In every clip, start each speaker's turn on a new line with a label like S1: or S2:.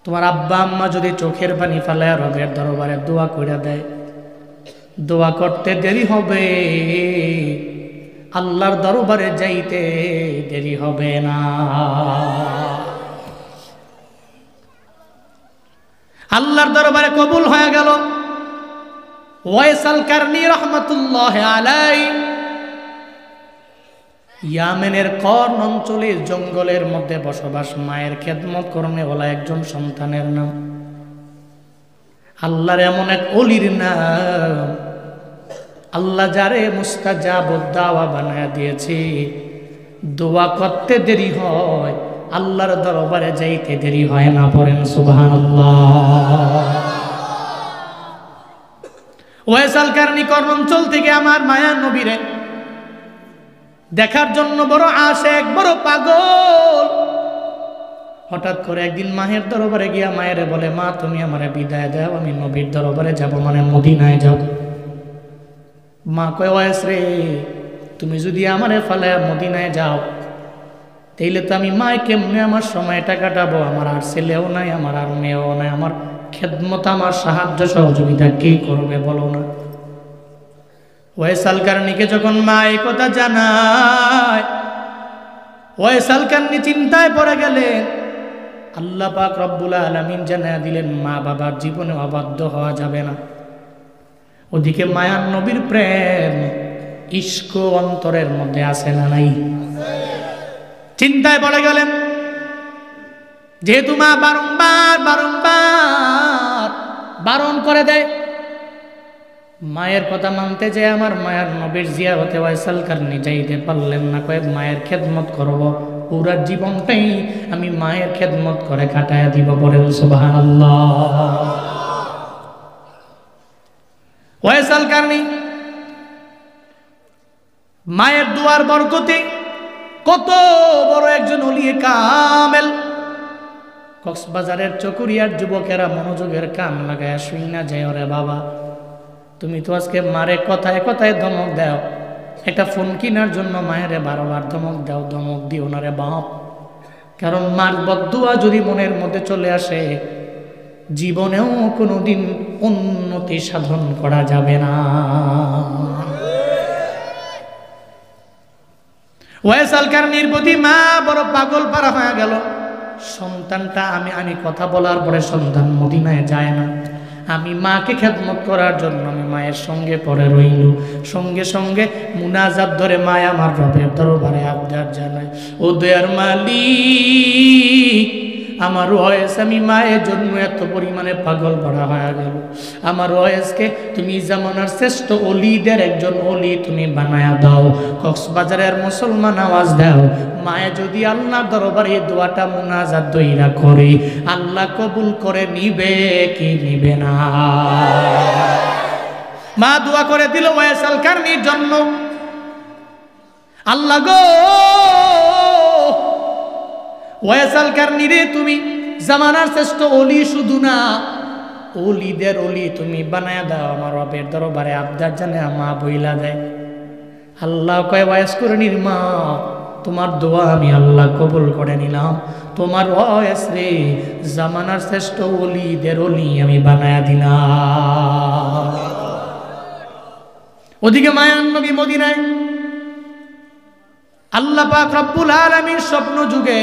S1: তোমার আব্বা আম্মা যদি চোখের পানি ফেলায় রবের দরবারে দোয়া করে দেয়, দোয়া করতে দেরি হবে, আল্লাহর দরবারে যাইতে দেরি হবে না। আল্লাহর দরবারে কবুল হয়ে গেল। ওয়াইস আল কারনী রাহমাতুল্লাহ আলাইহি ইয়ামেনের কর্ণ অঞ্চলের জঙ্গলের মধ্যে বসবাস, মায়ের খেদমত করনে ওলা একজন সন্তানের নাম। আল্লাহর এমন এক ওলির নাম, আল্লাহ যারে মুস্তাজাবুদ দাওয়া বানায়া দিয়েছে। দোয়া করতে দেরি হয়, আল্লাহর দরবারে যাইতে দেরি হয় না। পড়েন সুবহানাল্লাহ। ওয়াইস আল কারনী কর্ণ অঞ্চল থেকে আমার মায়া নবীরে দেখার জন্য বড় আশেক, বড় পাগল। হঠাৎ করে একদিন মায়ের দরবারে গিয়া মায়েরে বলে, মা তুমি আমারে বিদায় দাও, আমি নবীর দরবারে যাব, মানে মদিনায় যাব। মা কয়, ওয়াইস রে, তুমি যদি আমারে ফালায়া মদিনায় যাও, তাইলে তো আমি মায় কেমনে আমার সময়টা কাটাবো? আমার আর ছেলেও নাই, আমার আর মেয়েও নাই, আমার খেদমত, আমার সাহায্য সহযোগিতা কে করবে বলো না? ওয়াইস আল কারনীকে যখন মা এই কথা জানায়, ওয়াইস আল কারনী চিন্তায় পড়ে গেলেন। আল্লাহ পাক রব্বুল আলামিন জানায়া দিলেন, মা বাবার জীবনে অবাধ্য হওয়া যাবে না। ওদিকে মায়ার নবীর প্রেম, ইশক অন্তরের মধ্যে আছে না নাই? চিন্তায় পড়ে গেলেন। যেহেতু মা বারংবার বারংবার বারণ করে দেয়, মায়ের কথা মানতে যে আমার মায়ের নবীর জিয়ারতে ওয়াইস আল কারনী যাইতে পারলেন না। কয়েক মায়ের খেদমত করব, পুরা জীবনটাই আমি মায়ের খেদমত করে কাটায়া দিব। বলেন সুবহানাল্লাহ। ওয়াইস আল কারনী মায়ের দুয়ার বরকতে কত বড় একজন ওলিয়ে কামেল। কক্সবাজারের চকুরিয়ার যুবকেরা মনোযোগের কান লাগায় শুই না যায়, ওরে বাবা তুমি তো আজকে মারে কথায় কথায় ধমক দাও, একটা ফোন কেনার জন্য মায়েরে বারবার ধমক দাও, ধমক দিও না রে বাপ। কারণ মার বদদুয়া যদি মনের মধ্যে চলে আসে, জীবনেও কোনোদিন উন্নতি সাধন করা যাবে না। ওয়াইস আল কারনীর প্রতি মা বড় পাগল পারা হয়ে গেল। সন্তানটা আমি কথা বলার পরে সন্তান মদিনায় যায় না। আমি মাকে খেদমত করার জন্য আমি মায়ের সঙ্গে পরে রইল। সঙ্গে সঙ্গে মুনাজাত ধরে মায় আমার রবের দরবারে আবদার জানায়, ও দয়ার মালিক, আমার ওয়াইস আমি মায়ের জন্য এত পরিমাণে পাগল পড়া হয়ে গেল। আমার ওয়াইসকে তুমি জামানার শ্রেষ্ঠ ওলিদের একজন ওলি তুমি বানায়া দাও। কক্সবাজারের মুসলমান আওয়াজ দাও, মায়ে যদি আল্লাহর দরবারে দোয়াটা মুনাজাত দইরা করে, আল্লাহ কবুল করে নিবে কি নিবে না? মা দোয়া করে দিল ওয়াইস আল কারনীর জন্য। আল্লাহ গো, ওয়াইস আল কারনী রে, তুমি জামানার শ্রেষ্ঠ ওলি শুধু না, ওলিদের ওলি তুমি বানায়া দাও। আমার রবের দরবারে আবদার জানে মা বইলা দেয়। আল্লাহ কয়, ওয়াইস কারনীর মা, তোমার দোয়া আমি আল্লাহ কবুল করে নিলাম। তোমার ওয়াইস রে জামানার শ্রেষ্ঠ ওলিদের ওলি আমি বানায়া দিলাম। ওদিকে মায়ার নবী মদিনায়, আল্লাহ পাক রব্বুল আলামিন স্বপ্ন যুগে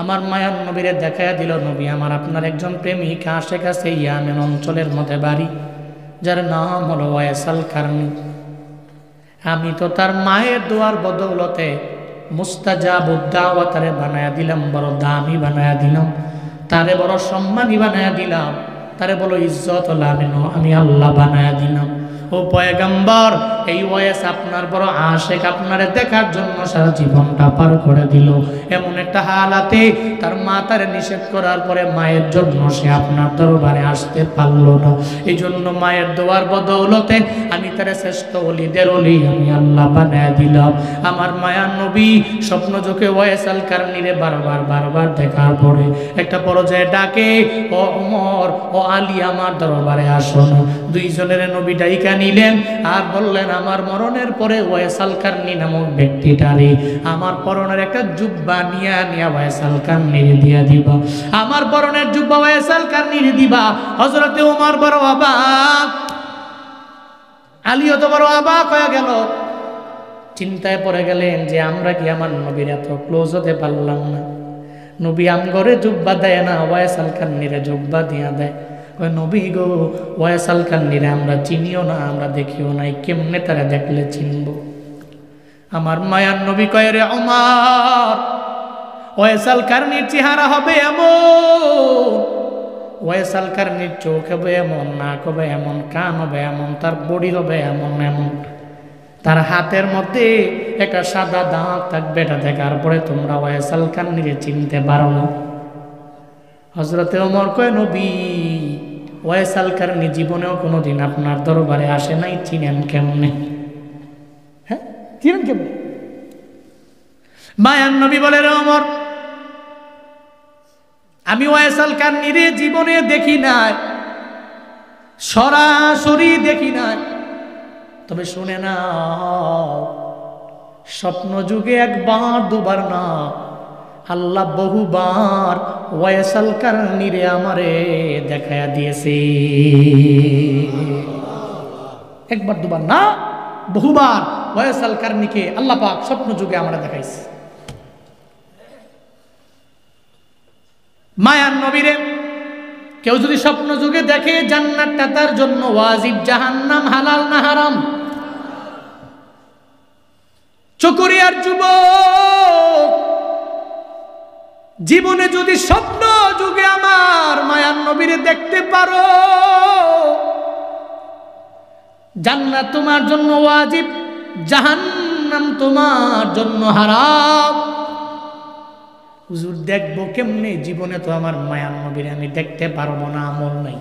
S1: আমার মায়ার নবীরে দেখায়া দিল, নবী আমার আপনার একজন প্রেমিক আশেক আছে ইয়ামেন অঞ্চলের মধ্যে বাড়ি, যার নাম হলো ওয়াইস আল কারনী। আমি তো তার মায়ের দোয়ার বদৌলতে মুস্তাজাবুদ দাওয়া তারে বানায়া দিলাম, বড় দামি বানায়া দিলাম, তারে বড় সম্মানী বানায়া দিলাম, তারে বড় ইজ্জত আমি আল্লাহ বানায়া দিলাম। ও পয়গম্বর, এই ওয়াইস আপনার বড় আশেক, আপনারে দেখার জন্য সারা জীবনটা পার করে দিল। এমন একটা হালাতে তার মা তারে নিষেধ করার পরে মায়ের জন্য সে আপনার দরবারে আসতে পারলো না। এই জন্য মায়ের দোয়ার বদৌলতে আমি তারে শ্রেষ্ঠ ওলিদের ওলি আমি আল্লাহ বানায় দিলাম। আমার মায়ার নবী স্বপ্ন চোখে ওয়াইস আল কারনীরে বারবার বারবার দেখার পরে একটা পর্যায়ে ডাকে, ও ওমর, ও আলী, আমার দরবারে আসুন। দুইজনের নবী ডাইকা নিলেন আর বললেন, আমার মরণের পরে ওয়াইসাল কারনী নামক ব্যক্তিটারে আমার পরনের একটা জুব্বা নিয়া ওয়াইসাল কারনীর দিয়া দিবা, আমার পরনের জুব্বা ওয়াইসাল কারনীর দিবা। হযরতে ওমর বড় অবাক, আলীও তো বড় অবাক হয়ে গেল, চিন্তায় পড়ে গেলেন যে আমরা কি আমার নবীর এত ক্লোজ হতে পারলাম না। নবী আমগরে জুব্বা দেয় না, ওয়াইসাল কারনীরে জুব্বা দিয়া দেয়। নবী গো, ওয়াইসাল কারনীরে আমরা চিনিও না, আমরা দেখিও নাই, কেমনে তারা দেখলে চিনব? আমার মায়ার নবী কয়, রে ওমর, ওয়াইসাল কারনীর চেহারা হবে এমন, ওয়াইসাল কারনীর চোখ হবে এমন, নাক হবে এমন, কান হবে এমন, তার বডি হবে এমন এমন, তার হাতের মধ্যে একটা সাদা দাঁত থাকবে, এটা দেখার পরে তোমরা ওয়াইসাল কারনীরে চিনতে পারো না। হযরতে ওমর কয়, নবী, ওয়াইসাল কারনী জীবনেও কোনোদিন আপনার দরবারে আসে নাই, চিনেন কেমনে? হ্যাঁ, চিনেন কেমনে? মায়ার নবী বলে, রে ওমর, আমি ওয়াইসাল কারনীরে জীবনে দেখি নাই, সরাসরি দেখি নাই, তবে শুনে না, স্বপ্ন যুগে একবার দুবার না, আল্লাহ বহুবার ওয়াইসাল কারনীরে আমারে দেখায়া দিয়েছে। একবার দুবার না, বহুবার ওয়াইসাল কারনীকে আল্লাহ পাক স্বপ্ন যুগে আমরা দেখাইছে। মায়ার নবীরে কেউ যদি স্বপ্ন যুগে দেখে, জান্নাতটা তার জন্য ওয়াজিব, জাহান্নাম হালাল না হারাম? চকরিয়ার যুবক, জীবনে যদি স্বপ্ন যুগে আমার মায়ার নবীরে দেখতে পারো, জান্নাত তোমার জন্য ওয়াজিব, জাহান্নাম তোমার জন্য হারাম। হুজুর দেখবো কেমনে? জীবনে তো আমার মায়ার নবীরে আমি দেখতে পারবো না, আমল নাই।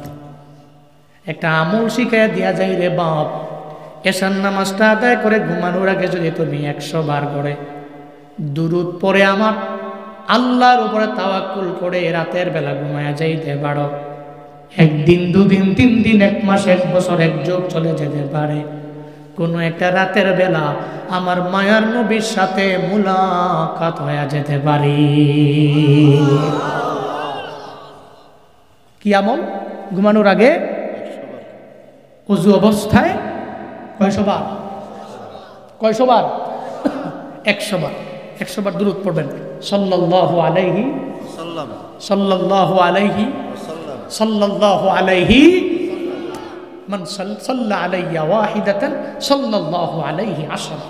S1: একটা আমল শিখাইয়া দিয়া যাই রে বাপ, এশার নামাজটা আদায় করে ঘুমানোর আগে যদি তুমি 100 বার করে দুরূদ পড়ে আমার আল্লাহর উপরে তাওয়াক্কুল করে রাতের বেলা ঘুমায়া যাইতে পারো, একদিন, দুদিন, 3 দিন, 1 মাস, 1 বছর, 1 যুগ চলে যেতে পারে, কোনো একটা রাতের বেলা আমার মায়ার নবীর সাথে মুলাকাত হয়ে যেতে পারে। কি আমল? ঘুমানোর আগে ওযু অবস্থায় কয়শো বার? 100 বার। 100 বার দুরূদ পড়বেন, সাল্লাল্লাহু আলাইহি সাল্লাম, সাল্লাল্লাহু আলাইহি সাল্লাম, সাল্লাল্লাহু আলাইহি মান সাল্লা আলাইয়া ওয়াহিদাতান সাল্লাল্লাহু আলাইহি 10।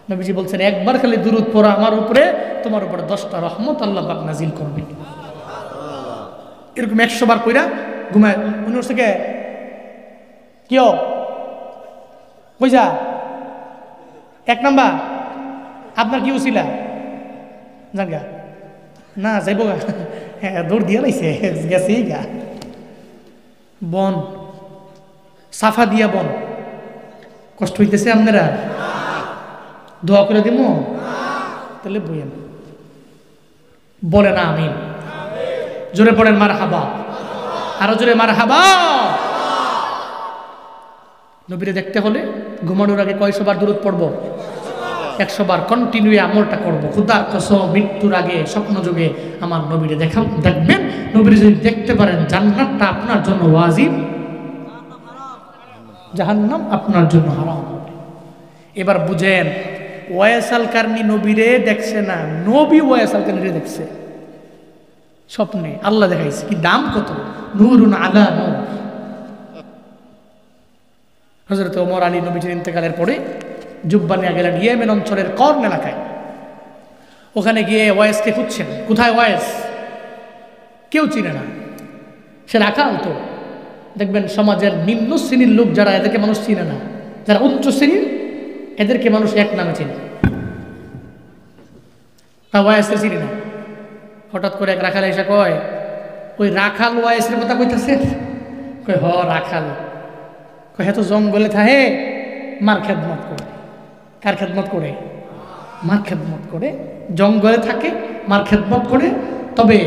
S1: নবীজি বলছেন, একবার খালি দুরূদ পড়া আমার উপরে, তোমার উপরে 10টা রহমত আল্লাহ পাক নাজিল করবে। এরকম 100 বার কইরা ঘুমায়। উনি থেকে কিও কইজা 1 নাম্বার আপনার কি উছিলা জানগা না যাইব গা, হ্যাঁ দৌড় দিয়া লাইছে, গেছে গা, বন সাফা দিয়া বন। কষ্ট হইতেছে আপনারা? দোয়া করে দিব? তাহলে বইয়েন, বলে না আমিন, জোরে পড়েন মারহাবা, আরো জোরে মারহাবা। নবীরে দেখতে হলে ঘুমানোর আগে কয়শো বার দুরূদ পড়বো? 100 বার কন্টিনিউ আমলটা করবো। খুদার কসম, মৃত্যুর আগে স্বপ্ন যুগে আমার নবীরে দেখবেন। নবীরে যদি দেখতে পারেন, জান্নাতটা আপনার জন্য ওয়াজিব, জাহান্নাম আপনার জন্য হারাম। এবার বুঝেন, ওয়াইসাল কারনী নবীরে দেখছে না, নবী ওয়াইসাল কারনীরে দেখছে স্বপ্নে, আল্লাহ দেখাইছে। কি দাম কত! নূরুন আলা নূর। হযরত ওমর আলী নবীজির ইন্তেকালের পরে জুব্বা নিয়ে গেলেন ইয়েমেন অঞ্চলের কর্ন এলাকায়। ওখানে গিয়ে ওয়াইসকে খুঁজছেন, কোথায় ওয়াইস? কেউ চিনে না, সে রাখাল। তো দেখবেন সমাজের নিম্ন শ্রেণীর লোক যারা, এদেরকে মানুষ চিনে না। যারা উচ্চ শ্রেণীর, এদেরকে মানুষ এক নামে চিনে। তা ওয়াইসকে চিনি না। হঠাৎ করে এক রাখাল এসে কয়, ওই রাখাল ওয়াইসের কথা কইতেছে? কয় হ রাখাল। কয় হ্যাঁ, তো জঙ্গলে থাকে, মার খেদমত করে। কার খেদমত করে? মার খেদমত করে। জঙ্গলে থাকে, মার খেদমত করে। তবে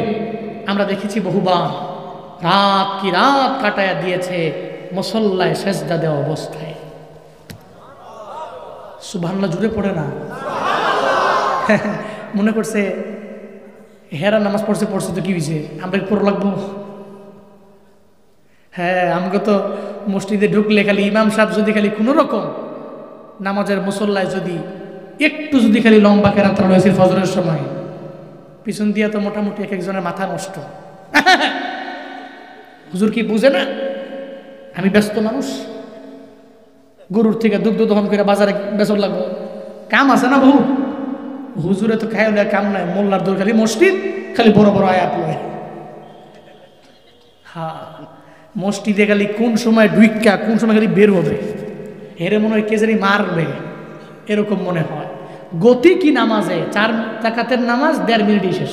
S1: আমরা দেখেছি বহুবার রাত কি রাত কাটায়া দিয়েছে মুসল্লায় সেজদা দেওয়া অবস্থায়। সুবহানাল্লাহ জুড়ে পড়ে না। মনে করছে হেরা নামাজ পড়ছে তো কি হয়েছে, আমরা পড়ো লাগবো। হ্যাঁ, আমাকে তো মসজিদে ঢুকলে খালি ইমাম সাহেব যদি খালি কোনো রকম নামাজের মুসল্লায় যদি একটু যদি খালি লম্বা কেরাত রয়েছে ফজরের সময়, পিছন দিয়া তো মোটামুটি এক একজনের মাথা নষ্ট। হুজুর কি বুঝে না আমি ব্যস্ত মানুষ, গরুর থেকে দুগ্ধ দহন করে বাজারে বেচর লাগবো, কাম আছে না বহু। হুজুরে তো খাই কাম নাই, মোল্লার দৌড় খালি মসজিদ, খালি বড় বড় আয়াত লয়। হ্যাঁ, মসজিদে খালি কোন সময় ডুইকা কোন সময় খালি বের হবে, হেরে মনে হয় কে জানি মারবে, এরকম মনে হয়। গতি কি নামাজে, 4 রাকাতের নামাজ 1.5 মিনিটই শেষ।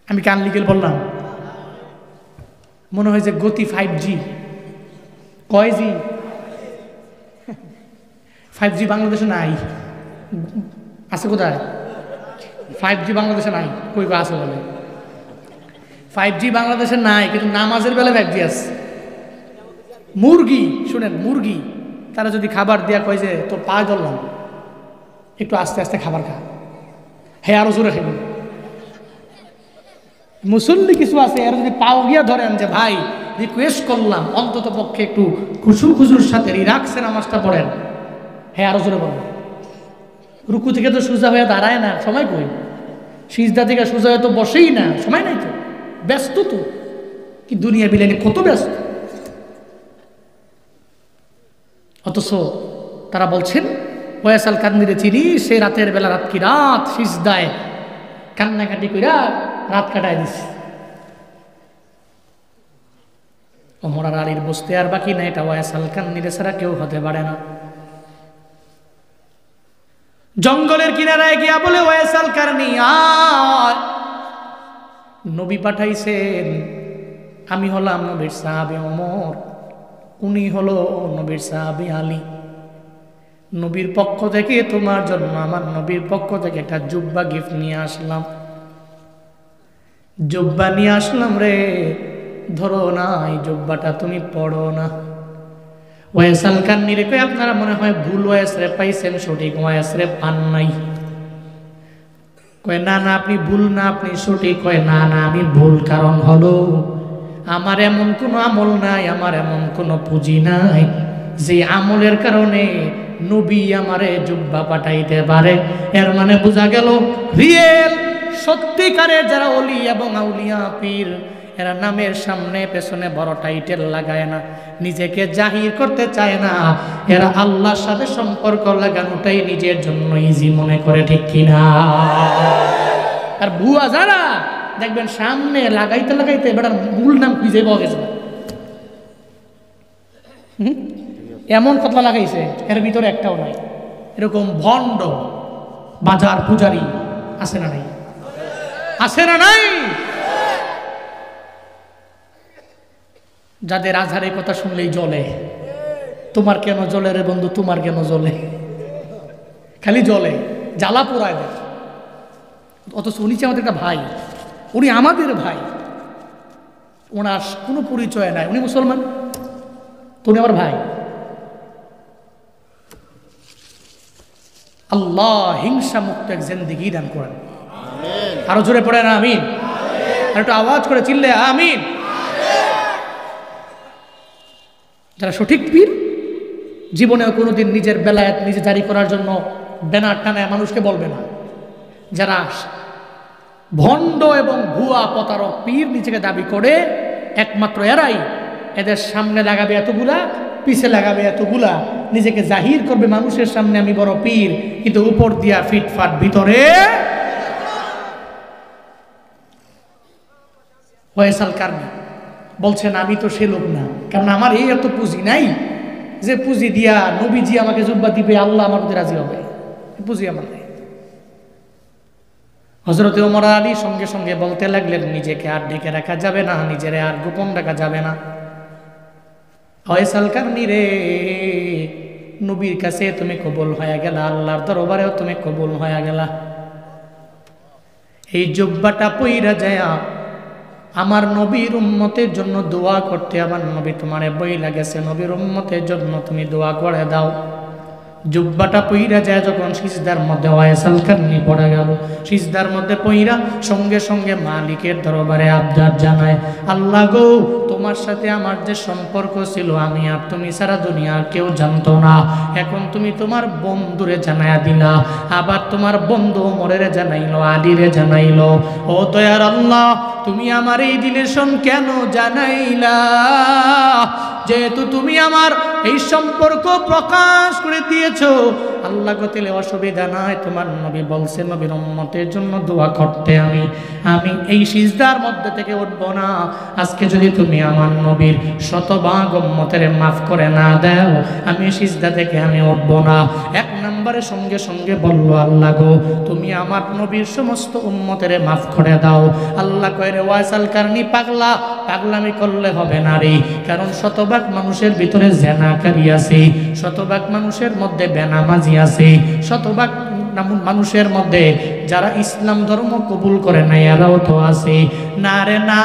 S1: আমি কান লিগেল বললাম, মনে হয় যে গতি 5G। কয় জি? 5G বাংলাদেশে নাই, আছে কোথায়? 5G বাংলাদেশে নাই, কই বা আছে বলে? 5G বাংলাদেশে নাই, কিন্তু নামাজের বেলায় 5G আছে। মুরগি শুনেন, মুরগি তারা যদি খাবার দেয়া কয় যে তোর পা ধরলাম, একটু আস্তে আস্তে খাবার খা, হ্যাঁ আরো জোরে খাবেন। মুসল্লি কিছু আছে, এর যদি পাও গিয়া ধরেন যে ভাই রিকোয়েস্ট করলাম অন্তত পক্ষে একটু খুশুর সাথে রিল্যাক্সে নামাজটা পড়েন, হ্যাঁ আরো জোরে বলেন। রুকু থেকে তো সোজা হয়ে দাঁড়ায় না, সময় কই? সিজদা থেকে সোজা হয়ে তো বসেই না, সময় নাই তো, ব্যস্ত তো। কি দুনিয়া বিলানি কত ব্যস্ত। অথচ তারা বলছেন ওয়াইস আল কারনীরে চিনি, সে রাতের বেলা রাত কি রাত সিজদায় কান্নাকাটি কইরা রাত কাটায় দিছে। ওমর আর আলীর বসতে আর বাকি না, এটা ওয়াইস আল কারনীরে ছাড়া কেউ হতে পারে না। জঙ্গলের কিনারায় গিয়া বলে ওয়াইস আল কারনী আয়, নবী পাঠাইছেন, আমি হলাম নবীর সাহাবী ওমর, উনি হলো নবীর সাহাবী আলী। নবীর পক্ষ থেকে তোমার জন্য আমার নবীর পক্ষ থেকে একটা জুব্বা গিফট নিয়ে আসলাম, জুব্বা নিয়ে আসলাম রে, ধরো না এই জুব্বাটা তুমি পড়ো না। ওয়াইস আল কারনী রে কই আপনারা মনে হয় ভুল ওয়াইস রে পাইছেন, সঠিক ওয়াইস রে পান নাই। কয় না না আপনি ভুল না, আপনি সঠিক। কয় না না আমি ভুল, কারণ হলো আমার এমন কোনো আমল নাই, আমার এমন কোনো পুঁজি নাই যে আমলের কারণে নবী আমারে জুব্বা পাঠাইতে পারে। এর মানে বোঝা গেল রিয়েল সত্যিকারের যারা ওলি এবং আউলিয়া পীর, এরা নামের সামনে পেছনে বড় টাইটেল লাগায় না, নিজেকে জাহির করতে চায় না, এরা আল্লাহর সাথে সম্পর্ক লাগানোটাই নিজের জন্য ইজি মনে করে, ঠিক কিনা? আর ভুয়া যারা দেখবেন সামনে লাগাইতে লাগাইতে এবার মূল নাম খুঁজে পাওয়া গেছে, এমন কথা লাগাইছে এর ভিতরে একটাও নাই। এরকম ভণ্ড বাজার পূজারি আছে না নাই? আছে না নাই? যাদের আজহারের কথা শুনলেই জ্বলে। তোমার কেন জ্বলে রে বন্ধু, তোমার কেন জ্বলে? খালি জ্বলে, জ্বালা পোড়ায় দেয়। অথচ উনি আমাদের একটা ভাই, উনি আমাদের ভাই, ওনার কোনো পরিচয় নাই, উনি মুসলমান, উনি আমার ভাই। আল্লাহ হিংসা মুক্ত এক জিন্দেগি দান করেন। আরো জোরে পড়েন আমিন। আর একটু আওয়াজ করে চিল্লে আমিন। যারা সঠিক পীর জীবনেও কোনোদিন নিজের বেলায়েত নিজে জারি করার জন্য ব্যানার টানায় মানুষকে বলবে না। যারা ভণ্ড এবং ভুয়া প্রতারক পীর নিজেকে দাবি করে, একমাত্র এরাই, এদের সামনে লাগাবে এতগুলা, পিছে লাগাবে এতগুলা, নিজেকে জাহির করবে মানুষের সামনে আমি বড় পীর, কিন্তু উপর দিয়া ফিটফাট ভিতরে। ওয়াইস আল কারনী বলছেন আমি তো সে লোক না, কারণ আমার এই এত পুঁজি নাই যে পুঁজি দিয়া নবীজি আমাকে জুব্বা দিবে, আল্লাহ আমার প্রতি রাজি হবে, পুঁজি আমার নেই। হযরত ওমর আলী সঙ্গে সঙ্গে বলতে লাগলেন নিজেকে আর ঢেকে রাখা যাবে না, নিজের আর গোপন রাখা যাবে না। ওয়াইস আল কারনী রে, নবীর কাছে তুমি কবুল হয়ে গেলা, আল্লাহর দরবারেও তুমি কবুল হয়ে গেলা। এই জুব্বাটা পইরা যায় আমার নবীর উম্মতের জন্য দোয়া করতে, আমার নবী তোমারে বই লাগেছে, নবীর উম্মতের জন্য তুমি দোয়া করে দাও। জুব্বাটা পইরা যায় যখন সিজদার মধ্যে ওয়াইসাল কারনি পড়ে গেল, সিজদার মধ্যে পইরা সঙ্গে সঙ্গে মালিকের দরবারে আবদার জানায়, আল্লাহ গো, তোমার সাথে আমার যে সম্পর্ক ছিল আমি আর তুমি সারা দুনিয়ার কেউ জানতো না, এখন তুমি তোমার বন্ধুরে জানায়া দিলা, আবার তোমার বন্ধু ওমরেরে জানাইলো, আলীরে জানাইলো। ও দয়ার আল্লাহ, তুমি আমার এই রিলেশন কেন জানাইলা? যেহেতু তুমি আমার এই সম্পর্ক প্রকাশ করে দিয়েছো, আল্লাহ গতিলে অসুবিধা নাই। তোমার নবী বলছে নবীর উম্মতের জন্য দোয়া করতে, আমি এই সিজদার মধ্যে থেকে উঠব না। আজকে যদি তুমি আমার নবীর শতভাগ উম্মতের মাফ করে না দাও, আমি সিজদা থেকে আমি উঠব না। এক নম্বরে সঙ্গে সঙ্গে বলল, আল্লাহ গো, তুমি আমার নবীর সমস্ত উম্মতের মাফ করে দাও। আল্লাহ কয়, রে ওয়াইসাল কারনি, পাগলা, পাগলামি করলে হবে না রে, কারণ শতভাগ মানুষের ভিতরে জেনাকারী আছে, শতভাগ মানুষের মধ্যে বেনামাজি আছে, শতভাগ মানুষের মধ্যে যারা ইসলাম ধর্ম কবুল করে না এরাও তো আছে। না রে না,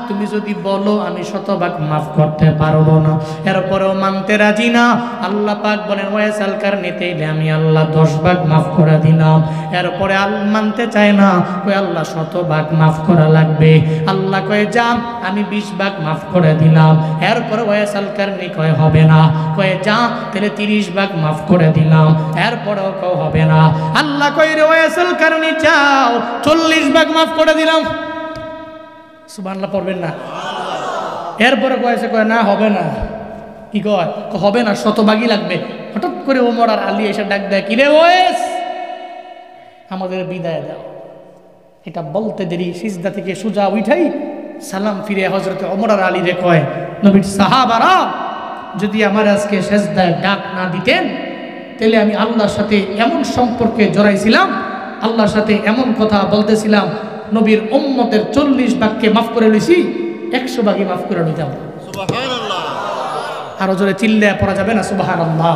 S1: তুমি যদি বলো আমি শতভাগ মাফ করতে পারবো না, এরপরেও মানতে রাজি না। আল্লাহ পাক বলেন, ওয়াইসাল কারনিতে আমি আল্লাহ 10 ভাগ মাফ করে দিলাম। এরপরে মানতে চায় না, ওই আল্লাহ শতভাগ মাফ করা লাগবে। আল্লাহ কয়ে যাম, আমি 20 ভাগ মাফ করে দিলাম। এরপরে ওয়াইসাল কারনি কয়ে হবে না, কয়ে যা তাহলে 30 ভাগ মাফ করে দিলাম। এরপরেও কেউ হবে না। আল্লাহ কয়ে, রে ওয়াইসাল কারনি চাও 40 ভাগ মাফ করে দিলাম। সুবহানাল্লাহ পড়বেন না? এরপরে কয়েছে, কয় না হবে না। কি কয়? হবে না, শতভাগই লাগবে। হঠাৎ করে ওমর আর আলী এসে ডাক দেয়, কিরে ওয়েস, আমাদের বিদায় দাও। এটা বলতে দেরি, সিজদা থেকে সুজা উঠাই সালাম ফিরে হযরত ওমর আর আলী রে কয়, নবীর সাহাবারা যদি আমার আজকে সিজদায় ডাক না দিতেন, তাহলে আমি আল্লাহর সাথে এমন সম্পর্কে জড়াইছিলাম, আল্লাহর সাথে এমন কথা বলতেছিলাম, নবীর উম্মতের 40 ভাগকে মাফ করে লইছি, 100 ভাগই মাফ করে নিতাম। সুবহানাল্লাহ। আরো জোরে চিল্লায়া পড়া যাবে না সুবহানাল্লাহ?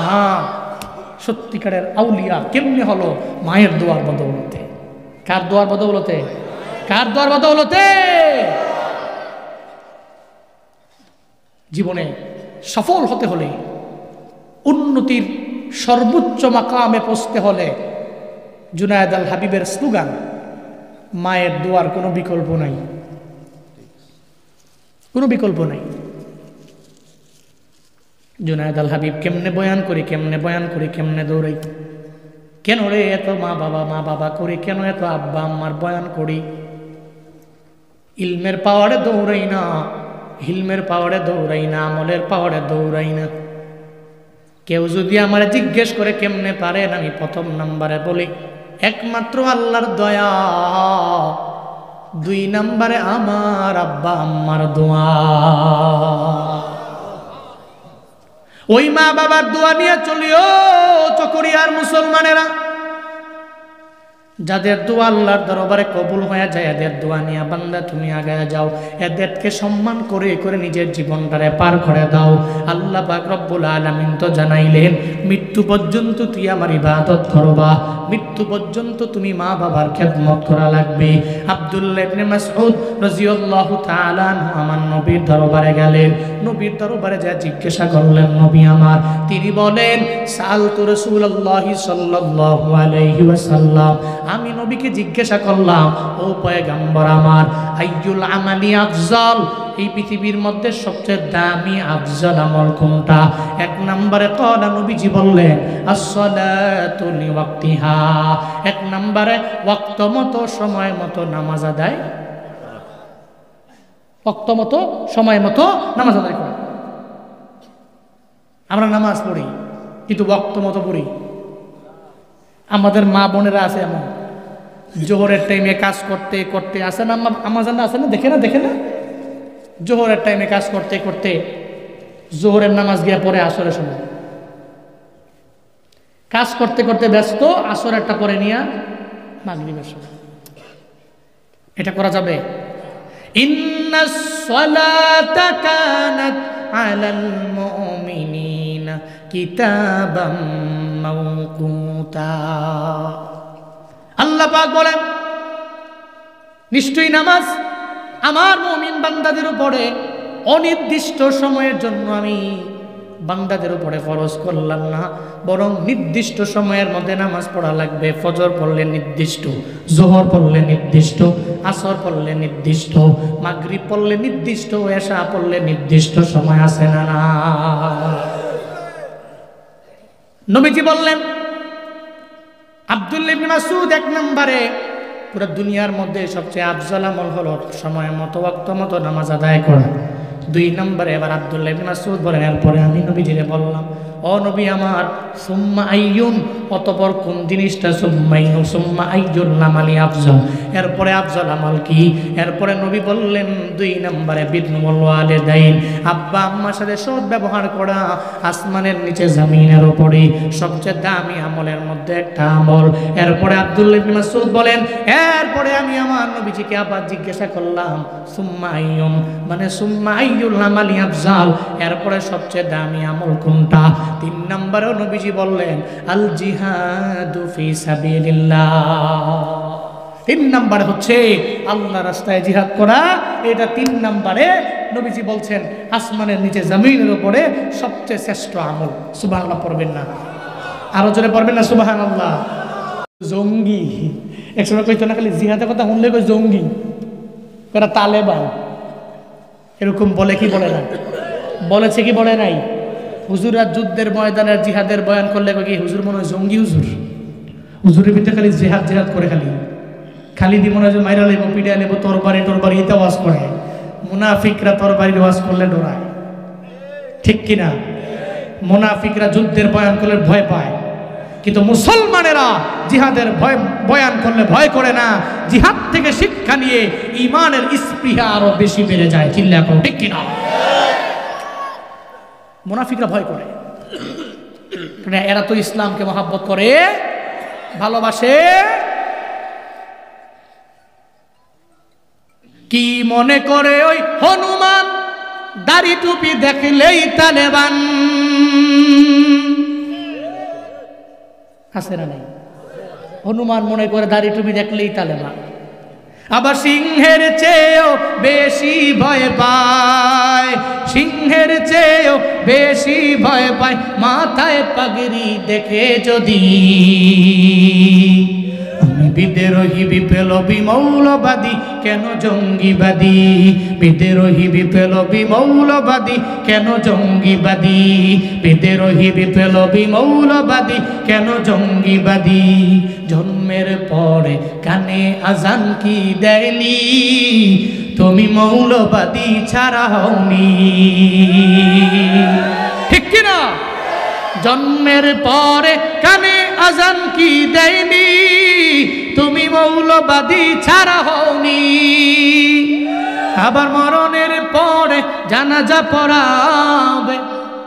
S1: হ্যাঁ, সত্যিকারের আউলিয়া কেমনে হলো? মায়ের দোয়ার বদৌলতে। কার দোয়ার বদৌলতে? কার দোয়ার বদৌলতে? জীবনে সফল হতে হলে, উন্নতির সর্বোচ্চ মাকামে পৌঁছতে হলে, জুনায়েদ আল হাবিবের স্লোগান, মায়ের দোয়ার কোনো বিকল্প নাই, কোনো বিকল্প নাই। জুনায়েদ আল হাবিব কেমনে বয়ান করি, কেমনে বয়ান করি, কেমনে দৌড়াই, কেন রে এত মা বাবা করি, কেন এত আব্বা আম্মার বয়ান করি? ইলমের পাওয়ারে দৌড়াই না, হিলমের পাওয়ারে দৌড়াই না, আমলের পাওয়ারে দৌড়াই না। কেউ যদি আমার জিজ্ঞেস করে কেমনে পারেন, আমি প্রথম নম্বরে বলি একমাত্র আল্লাহর দয়া, 2 নম্বরে আমার আব্বা আম্মার দোয়া। ওই মা বাবার দোয়া নিয়ে চলিও চকরিয়ার মুসলমানেরা। যাদের দোয়া আল্লাহর দরবারে কবুল হয়ে যায়, এদের দোয়া নিয়ে বান্দা তুমি আগায় যাও, এদেরকে সম্মান করে করে নিজের জীবনটারে পার করে দাও। আল্লাহ পাক রব্বুল আলামিন তো জানাইলেন, মৃত্যু পর্যন্ত তুই আমার ইবাদত করবা, মৃত্যু পর্যন্ত তুমি মা বাবার খেদমত করা লাগবে। আব্দুল্লাহ ইবনে মাসউদ রাদিয়াল্লাহু তাআলা আনহু আমার নবীর দরবারে গেলেন, নবীর দরবারে যা জিজ্ঞাসা করলেন নবী আমার, তিনি বলেন, সালতু রাসূলুল্লাহি সাল্লাল্লাহু আলাইহি ওয়াসাল্লাম, আমি নবীকে জিজ্ঞাসা করলাম, ও পয়গম্বর আমার, আইয়ুল আমালি আফজাল, এই পৃথিবীর মধ্যে সবচেয়ে দামি আফজাল আমল কোনটা? 1 নম্বরে ক্বালা, নবীজি বললেন, as-সালাতু লিওয়াক্তিহা, 1 নম্বরে ওয়াক্ত মতো সময় মতো নামাজ আদায়, ওয়াক্ত মতো সময় মতো নামাজ আদায় করা। আমরা নামাজ পড়ি কিন্তু ওয়াক্ত মতো পড়ি। আমাদের মা বোনেরা আছে এমন, জোহরের টাইমে কাজ করতে করতে আসে না, আমাজন আছে না, দেখে না, জোহরের টাইমে কাজ করতে করতে জোহরের নামাজ গিয়ে পরে আসরের সময়, কাজ করতে করতে ব্যস্ত, আসরেরটা পরে নিয়ে মাগরিবের সময়। এটা করা যাবে? ইন্নাস সালাতা কানাত আলাল মুমিনিনা কিতাবাম মাওকুতা। আল্লাহ পাক বলেন, নিশ্চয়ই নামাজ আমার মুমিন বান্দাদের উপরে অনির্দিষ্ট সময়ের জন্য আমি বান্দাদের উপরে ফরজ করলাম না, বরং নির্দিষ্ট সময়ের মধ্যে নামাজ পড়া লাগবে। ফজর পড়লে নির্দিষ্ট, জোহর পড়লে নির্দিষ্ট, আসর পড়লে নির্দিষ্ট, মাগরিব পড়লে নির্দিষ্ট, এশা পড়লে নির্দিষ্ট সময় আছে না না? নবীজি বললেন, আব্দুল্লাহ ইবনে মাসউদ এক নম্বরে, পুরো দুনিয়ার মধ্যে সবচেয়ে আফজল আমল হলো সময় মতো ওয়াক্ত মতো নামাজ আদায় করা। 2 নম্বরে এবার আব্দুল্লাহ ইবনে মাসউদ বলেন, এরপরে আমি নবীজিরে বললাম, ও নবী আমার, সুম্মা আইয়ুন, অতঃপর কোন জিনিসটা? সুম্মা আইয়ুল আমালি আফজল, এরপরে আফজল আমল কি? এরপরে নবী বললেন 2 নম্বরে বিররুল ওয়ালিদাইন, আব্বা আম্মার সাথে সৎ ব্যবহার করা। আসমানের নিচে জমিনের উপরে সবচেয়ে দামি আমলের মধ্যে একটা আমল। এরপরে আব্দুল্লাহ ইবনে মাসউদ বলেন, এরপরে আমি আমার নবীজিকে আবার জিজ্ঞাসা করলাম, সুম্মা আইয়ুন, মানে সুম্মা আইয়ুল আমালি আফজল, এরপরে সবচেয়ে দামি আমল কোনটা? 3 নম্বরেও নবীজি বললেন, আল জিহাদু ফি সাবিলিল্লাহ। 3 নম্বর হচ্ছে আল্লাহর রাস্তায় জিহাদ করা। এটা 3 নম্বরে নবীজি বলছেন আসমানের নিচে জমিনের উপরে সবচেয়ে শ্রেষ্ঠ আমল। সুবহানাল্লাহ পড়বেন না? আরো জোরে পড়বেন না সুবহানাল্লাহ? জঙ্গি একসময় কইতো না, খালি জিহাদের কথা শুনলে কই জঙ্গি, ওরা তালেবান, এরকম বলে কি বলে না? বলেছে কি বলে নাই? হুজুরা যুদ্ধের ময়দানের জিহাদের বয়ান করলে কি হুজুর মনে হয় জঙ্গি হুজুর? হুজুরের ভিতরে খালি জিহাদ জিহাদ করে, খালি দি মনে হয় মাইরা লেবো, পিড়া লেবো, তরবারি টরবারি এতে ওয়াজ করে। মুনাফিকরা তরবারির ওয়াজ করলে ডরায়, ঠিক কিনা? মুনাফিকরা যুদ্ধের বয়ান করলে ভয় পায়, কিন্তু মুসলমানেরা জিহাদের বয়ান করলে ভয় করে না। জিহাদ থেকে শিক্ষা নিয়ে ঈমানের স্পৃহা আরো বেশি বেড়ে যায়। চিল্লা করো, ঠিক কিনা? মুনাফিকরা ভয় করে, এরা তো ইসলামকে মহব্বত করে, ভালোবাসে। কি মনে করে ওই হনুমান, দাড়ি টুপি দেখলেই তালেবান? আছে না নাই? হনুমান মনে করে দাড়ি টুপি দেখলেই তালেবান। আবার সিংহের চেয়েও বেশি ভয় পায়, সিংহের চেয়েও বেশি ভয় পায় মাথায় পাগড়ি দেখে যদি। আমি বিদ্রোহী বিপ্লবী মৌলবাদী, কেন জঙ্গিবাদী? বিদ্রোহী বিপ্লবী মৌলবাদী, কেন জঙ্গিবাদী? বিদ্রোহী বিপ্লবী মৌলবাদী, কেন জঙ্গিবাদী? জন্মের পরে কানে আজান কি দেয়নি? তুমি মৌলবাদী ছাড়া হওনি, ঠিক কিনা? জন্মের পরে কানে আজান কি দেয়নি? তুমি মৌলবাদী ছাড়া হওনি। আবার মরণের পরে জানাজা পড়াবে,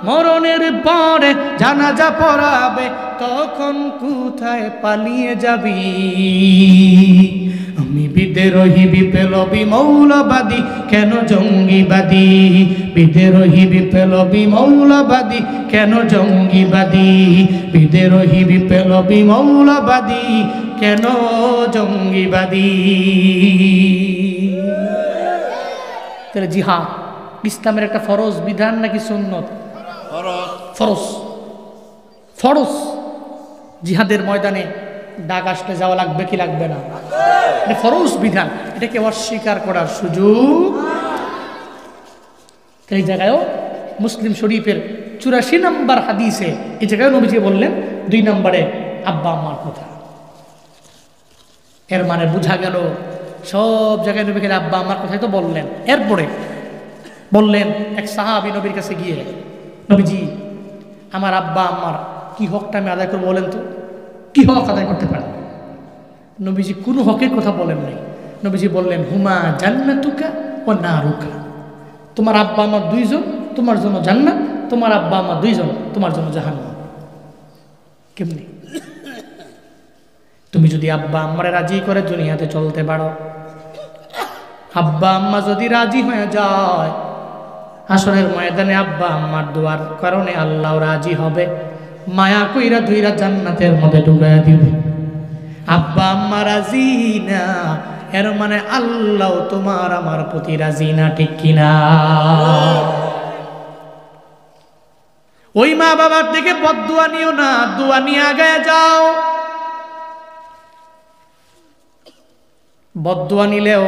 S1: মরণের পরে জানাজা পড়াবে, তখন কোথায় পালিয়ে যাবি? আমি বিদ্রোহী বিপ্লবী মৌলবাদী, কেন জঙ্গিবাদী? বিদ্রোহী বিপ্লবী মৌলবাদী, কেন জঙ্গিবাদী? বিদ্রোহী বিপ্লবী মৌলবাদী, কেন জঙ্গিবাদী? তাহলে জিহাদ ইসলামের একটা ফরজ বিধান নাকি সুন্নত? ফরজ। ফরজ। জিহাদের ময়দানে ডাক আসলে যাওয়া লাগবে কি লাগবে না? ফরজ বিধান, এটাকে অস্বীকার করার সুযোগ। এই জায়গায়ও মুসলিম শরীফের 84 নম্বর হাদিসে এই জায়গায় নবীজি বললেন 2 নম্বরে আব্বা আম্মার কথা। এর মানে বোঝা গেল সব জায়গায় নবী গেলে আব্বা আম্মার কথাই তো বললেন। এরপরে বললেন এক সাহাবী নবীর কাছে গিয়ে, নবীজি আমার আব্বা আম্মার কি হকটা আমি আদায় করবো বলেন তো, কি হক আদায় করতে পারেন? নবীজি কোনো হকের কথা বলেন নাই। নবীজি বললেন হুমা জান্নাতুকা ও নারুকা, তোমার আব্বা আমার 2 জন তোমার জন্য জান্নাত, তোমার আব্বা আমার 2 জন তোমার জন্য জাহান্নাম। কেমনি? তুমি যদি আব্বা আম্মারে রাজি করে দুনিয়াতে চলতে পারো, আব্বা আম্মা যদি রাজি হয়ে যায়, হাসরের ময়দানে আব্বা আম্মার দোয়ার কারণে আল্লাহ রাজি হবে, মায়া কইরা ধুইরা জান্নাতের মধ্যে ঢুকাইয়া দিবে। আব্বা আম্মা রাজি না, এর মানে আল্লাহ তোমার আমার প্রতি রাজি না, ঠিক কিনা? ওই মা বাবার থেকে বদদুয়া নিও না, দোয়া নিয়ে আগায় যাও। বদদুয়া নিলেও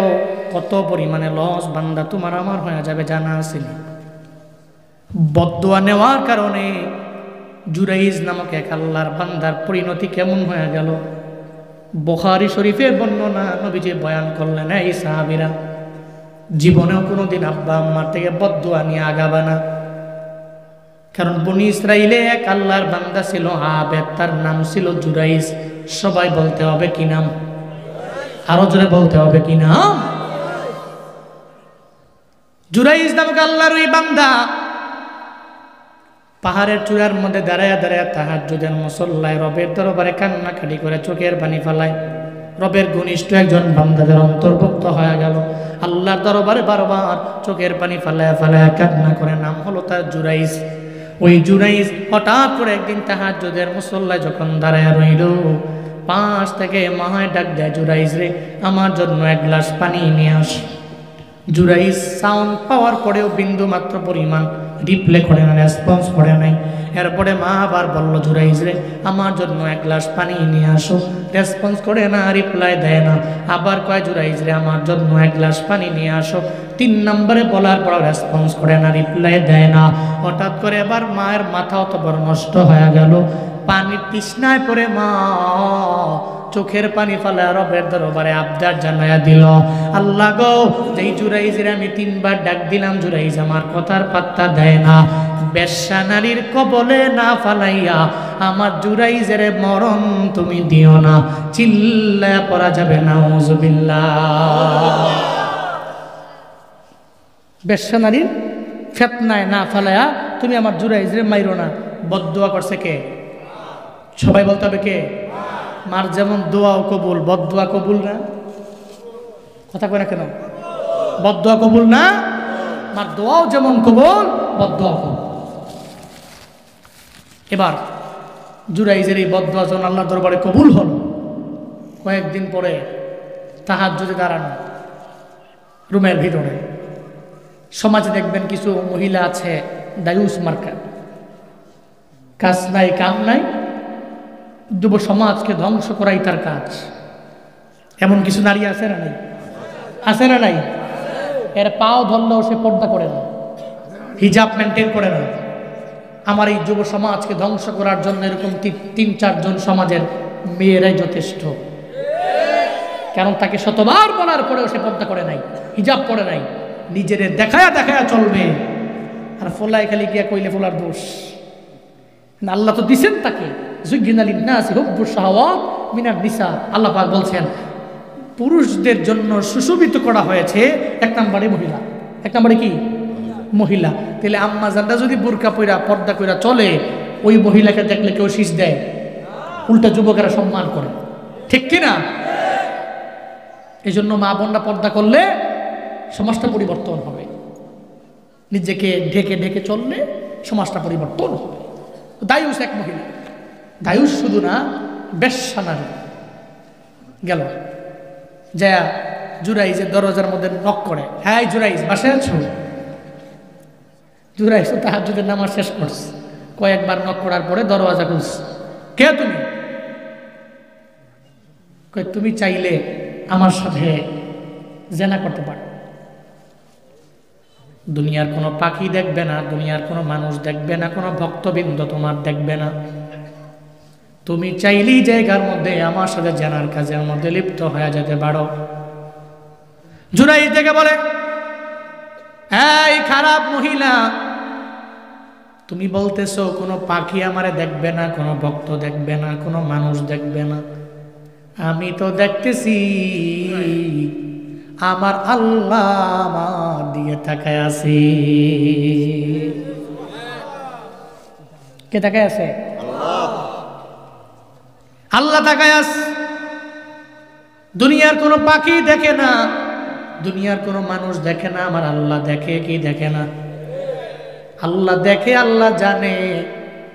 S1: কত পরিমাণে লস বান্দা তোমার আমার হয়ে যাবে জানা আছে। বদদুয়া নেওয়ার কারণে জুরাইজ নামক এক আল্লাহর বান্দার পরিণতি কেমন হয়ে গেল। বুখারী শরীফে বর্ণনা, নবীজি বয়ান করলেন, এই সাহাবীরা জীবনেও কোনোদিন আব্বা আম্মার থেকে বদদুয়া নিয়ে আগাবা না। কারণ বনি ইসরাইলে এক আল্লাহর বান্দা ছিল আবেদ, তার নাম ছিল জুরাইজ। সবাই বলতে হবে কি নাম? আরো জোরে বলতে হবে কি নাম? জুরাইজ নামক আল্লাহর ওই বান্দা পাহাড়ের চূড়ার মধ্যে দাঁড়ায় দাঁড়ায় তাহাজ্জুদের মুসল্লায় রবের দরবারে কান্নাকাটি করে চোখের পানি ফেলায়। রবের ঘনিষ্ঠ একজন বান্দাদের অন্তর্ভুক্ত হয়ে গেল। আল্লাহর দরবারে বারবার চোখের পানি ফেলায় ফেলায় কান্না করে। নাম হলো তার জুরাইজ। ওই জুরাইজ হঠাৎ করে একদিন তাহাজ্জুদের মুসল্লায় যখন দাঁড়ায় রইল, পাশ থেকে মাহায় ডাক দেয়, জুরাইজ রে, আমার জন্য এক গ্লাস পানি নিয়ে আস। জুরাইজ সাউন্ড পাওয়ার পরেও বিন্দু মাত্র পরিমাণ রিপ্লে করে না, রেসপন্স করে নাই। এরপরে মা আবার বলল, জুরাইজ রে, আমার জন্য এক গ্লাস পানি নিয়ে আসো। রেসপন্স করে না, রিপ্লাই দেয় না। আবার কয়, জুরাইজ রে, আমার জন্য এক গ্লাস পানি নিয়ে আসো। 3 নম্বরে বলার পর রেসপন্স করে না, রিপ্লাই দেয় না। হঠাৎ করে এবার মায়ের মাথা অত বড় নষ্ট হয়ে গেল। পানির তৃষ্ণায় পড়ে মা চোখের পানি ফেলে রবের দরবারে আবদার জানায়া দিল, আল্লাহ গো, যেই জুরাইজের আমি 3 বার ডাক দিলাম, জুরাইজ আমার কথার পাত্তা দেয় না। বেশ্যা নারীর কবলে না ফালাইয়া আমার জুরাইজের মরণ তুমি দিও না। চিল্লায়া পড়া যাবে না, নাউযুবিল্লাহ। বেশ্যা নারীর ফিতনায় না ফালাইয়া তুমি আমার জুরাইজের মাইরো না। বদদুয়া করছে কে? সবাই বলতে হবে কে? মার যেমন দোয়াও কবুল, বদদুয়া কবুল না? কথা কয় না কেন? বদদুয়া কবুল না? মার দোয়াও যেমন কবুল, বদদুয়া কবুল। এবার জুরাইজের এই বদদুয়া যখন আল্লাহর দরবারে কবুল হল, কয়েকদিন পরে তাহাজ্জুদে দাঁড়ানো রুমের ভিতরে, সমাজে দেখবেন কিছু মহিলা আছে দায়ুস মার্কা, কাজ নাই কাম নাই, যুব সমাজকে ধ্বংস করাই তার কাজ। এমন কিছু নারী আছে না নাই? আছে না নাই? এর পাও ধরলেও সে পর্দা করে না, হিজাব মেনটেন করে না। আমার এই যুব সমাজকে ধ্বংস করার জন্য এরকম 3-4 জন সমাজের মেয়েরাই যথেষ্ট। কারণ তাকে শতবার বলার পরেও সে পর্দা করে নাই, হিজাব পরে নাই, নিজের দেখায়া দেখায়া চলবে। আর ফোলায় খালি গিয়া কইলে ফোলার দোষ। আল্লাহ তো দিছেন তাকে, আল্লাহ পাক বলছেন পুরুষদের জন্য সুশোভিত করা হয়েছে 1 নম্বরে মহিলা। 1 নম্বরে কি? মহিলা। তাহলে আম্মা জানটা যদি বোরকা পইরা পর্দা কইরা চলে, ওই মহিলাকে দেখলে কেউ শীষ দেয়? উল্টা যুবকেরা সম্মান করে, ঠিক কিনা? এই জন্য মা বোনরা পর্দা করলে সমাজটা পরিবর্তন হবে। নিজেকে ঢেকে ঢেকে চললে সমাজটা পরিবর্তন হবে। দায়ুস এক মহিলা, দায়ুস শুধু না, বেশ্যা নারী গেল, যা জুরাইজের দরজার মধ্যে নক করে, হ্যাঁ জুরাইজ বাসায় আছো? জুরাইজ তো তাহাজ্জুদের নামাজ শেষ করছে, কয়েকবার নক করার পরে দরজা খুলছে। কে তুমি? কই, তুমি চাইলে আমার সাথে জেনা করতে পারো। দুনিয়ার কোনো পাখি দেখবে না, দুনিয়ার কোনো মানুষ দেখবে না, কোনো ভক্তবৃন্দ তোমার দেখবে না। তুমি চাইলেই জায়গার মধ্যে আমার সাথে জানার কাজের মধ্যে লিপ্ত হয়ে যেতে পারো। জুরাইজ থেকে বলে, এই খারাপ মহিলা, তুমি বলতেছো কোনো পাখি আমারে দেখবে না, কোনো ভক্ত দেখবে না, কোনো মানুষ দেখবে না। আমি তো দেখতেছি আমার আল্লাহ আমার দিকে তাকায় আছে। কে তাকায় আছে? আল্লাহ তাকায় আছে। দুনিয়ার কোনো পাখি দেখে না, দুনিয়ার কোনো মানুষ দেখে না, আমার আল্লাহ দেখে কি দেখে না? আল্লাহ দেখে, আল্লাহ জানে,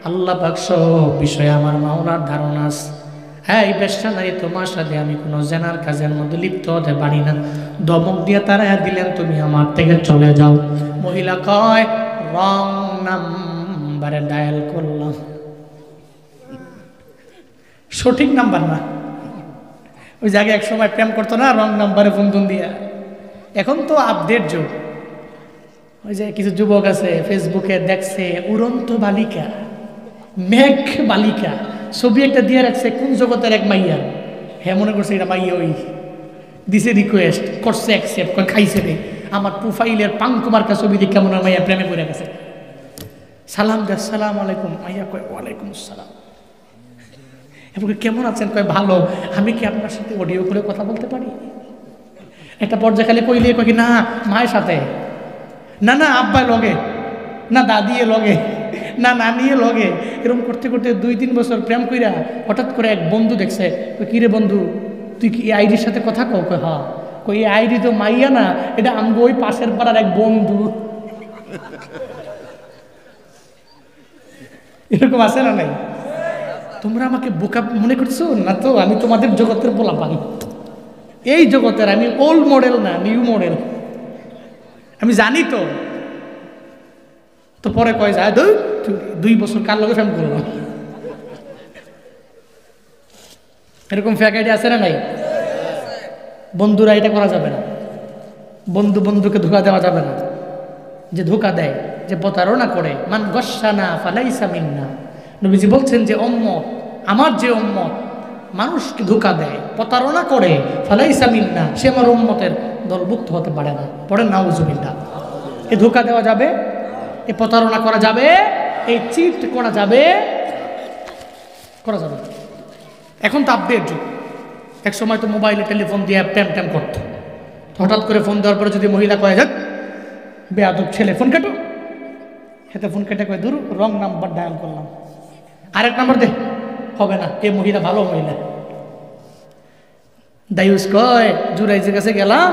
S1: আল্লাহ পাক সব বিষয়ে আমার মাওলার ধারণা আছে। হ্যাঁ, এই বেশ্যা নারী, তোমার সাথে আমি কোনো জেনার কাজের মধ্যে লিপ্ত হতে পারি না। ধমক দিয়ে তারা দিলেন, তুমি আমার থেকে চলে যাও। মহিলা কয়, রং নাম্বার নাম্বারে ডায়াল করলাম, সঠিক নাম্বার না। ওই জায়গায় এক সময় প্রেম করতো না, রং নাম্বারে ফোন টোন দিয়া। এখন তো আপডেট যুগ। ওই যে কিছু যুবক আছে ফেসবুকে দেখছে উড়ন্ত বালিকা, মেঘ বালিকা ছবি একটা দিয়ে রাখছে কোন জগতের এক মাইয়া। হ্যাঁ মনে করছে এটা মাইয়া, ওই দিছে রিকোয়েস্ট করছে অ্যাকসেপ্ট করে খাইছে রে। আমার প্রোফাইলের পাঙ্কুমার্কা ছবি দিয়ে কেমন মাইয়া প্রেমে পড়ে গেছে। সালাম দে, সালাম আলাইকুম। মাইয়া কয় ওয়ালাইকুম আসসালাম। এবার কেমন আছেন? কয় ভালো। আমি কি আপনার সাথে অডিও করে কথা বলতে পারি? একটা পর্যায়ে খালি কইলে কয় কি না মায়ের সাথে, না না আব্বাই লগে, না দাদিয়ে লগে, না নানিয়ে লগে। এরকম করতে করতে 2-3 বছর প্রেম কইরা হঠাৎ করে এক বন্ধু দেখছে। কি রে বন্ধু, তুই কি এই আইডির সাথে কথা কও? কয় হ্যাঁ। কই এই আইডি তো মাইয়া না, এটা আমগো ওই পাশের পাড়ার এক বন্ধু। এরকম আছে না নাই? তোমরা আমাকে বোকা মনে করছো না তো? আমি তোমাদের জগতের পোলাপান, এই জগতের। আমি ওল্ড মডেল না, নিউ মডেল। আমি জানি তো। তো পরে কয় যায় 2 বছর কার লগে ফ্যাম করলাম। এরকম ফ্যাক আইডি আছে না নাই? বন্ধুরা এটা করা যাবে না। বন্ধু বন্ধুকে ধোকা দেওয়া যাবে না। যে ধোকা দেয়, যে প্রতারণা করে, মান গস্সানা ফালাইসা মিন্না। নবীজি বলছেন যে উম্মত, আমার যে উম্মত মানুষকে ধোকা দেয়, প্রতারণা করে, ফালাইসা মিন্না, সে আমার উম্মতের দলভুক্ত হতে পারে না। পড়েন নাউজুবিল্লাহ। এ ধোকা দেওয়া যাবে, এ প্রতারণা করা যাবে, এই চিট করা যাবে, করা যাবে। এখন তো আপডেট যুগ। এক সময় তো মোবাইলে টেলিফোন দিয়ে প্যাম ট্যাম করতো। হঠাৎ করে ফোন দেওয়ার পরে যদি মহিলা কয়ে যাক বেয়াদব ছেলে, ফোন কাটো, হেতে ফোন কেটে কয়ে দূর রং নাম্বার ডায়াল করলাম, আরেক নাম্বার দে, হবে না। এই মহিলা ভালো মহিলা। দায়ুস কয় জুরাইজের কাছে গেলাম,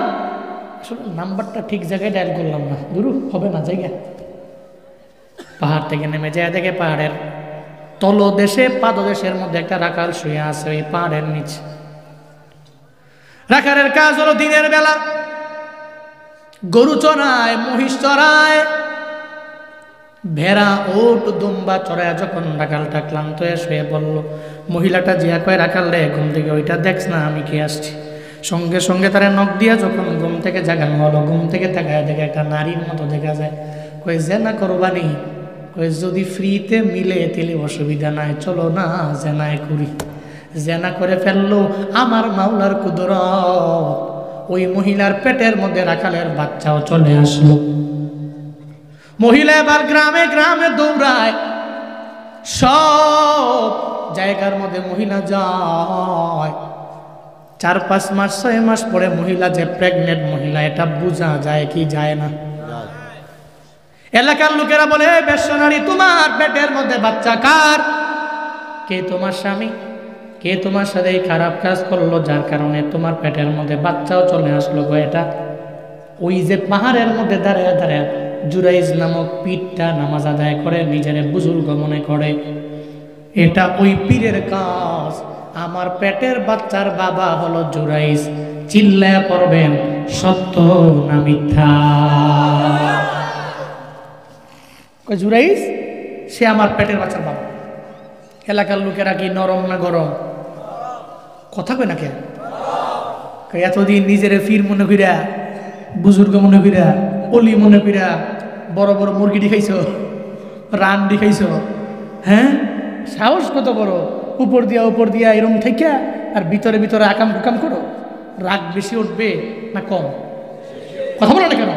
S1: আসলে নাম্বারটা ঠিক জায়গায় ডায়াল করলাম না, দূর হবে না জায়গা। পাহাড় থেকে নেমে যায়, দেখে পাহাড়ের তলদেশে পাদদেশের মধ্যে একটা রাখাল শুয়ে আছে ওই পাহাড়ের নিচে। রাখালের কাজ হলো দিনের বেলা গরু চড়ায়, মহিষ চড়ায়, ভেড়া, ওট, দুম্বা চড়ায়। যখন রাখালটা ক্লান্ত হয়ে শুয়ে বলল, মহিলাটা জিয়া কয় রাখাল রে ঘুম থেকে ওইটা দেখস না আমি কে আসছি। সঙ্গে সঙ্গে তারা নখ দিয়া যখন ঘুম থেকে জাগানো হলো, ঘুম থেকে তাকায় দেখে একটা নারীর মতো দেখা যায়। কই জেনা করবানি? কই যদি ফ্রিতে মিলে তাহলে অসুবিধা নাই, চলো না জেনায় করি। জেনা করে ফেললো আমার মাওলার কুদরত, ওই মহিলার পেটের মধ্যে রাখালের বাচ্চাও চলে আসলো। মহিলা এবার গ্রামে গ্রামে দৌড়ায়, সব জায়গার মধ্যে মহিলা যায়। 4-5 মাস 6 মাস পরে মহিলা যে প্রেগনেন্ট মহিলা এটা বোঝা যায় কি যায় না? এলাকার লোকেরা বলে বেশ্যনারী তোমার পেটের মধ্যে বাচ্চা কার? কে তোমার স্বামী? কে তোমার সাথে এই খারাপ কাজ করলো যার কারণে তোমার পেটের মধ্যে বাচ্চাও চলে আসলো? এটা ওই যে পাহাড়ের মধ্যে দাঁড়ায় দাঁড়ায় জুরাইজ নামক পীরটা নামাজ আদায় করে, নিজের বুজুর্গ মনে করে। এটা ওই পীরের কাজ। আমার পেটের বাচ্চার বাবা হলো জুরাইজ। চিল্লায়া পড়বেন সত্য না মিথ্যা? জুরাইজ সে আমার পেটের বাচ্চার বাবা। এলাকার লোকেরা কি নরম না গরম? কথা কয় না কেন? এতদিন নিজের ফির মনে কইরা, বুজুর্গ মনে কইরা, অলি মনে কইরা বড় বড় মুরগিটি খাইছো, রানডি খাইছো। হ্যাঁ, সাহস কত বড়! উপর দিয়া এরম থেকে আর ভিতরে ভিতরে আকাম কুকাম করো। রাগ বেশি উঠবে না কম? কথা বলো না কেন?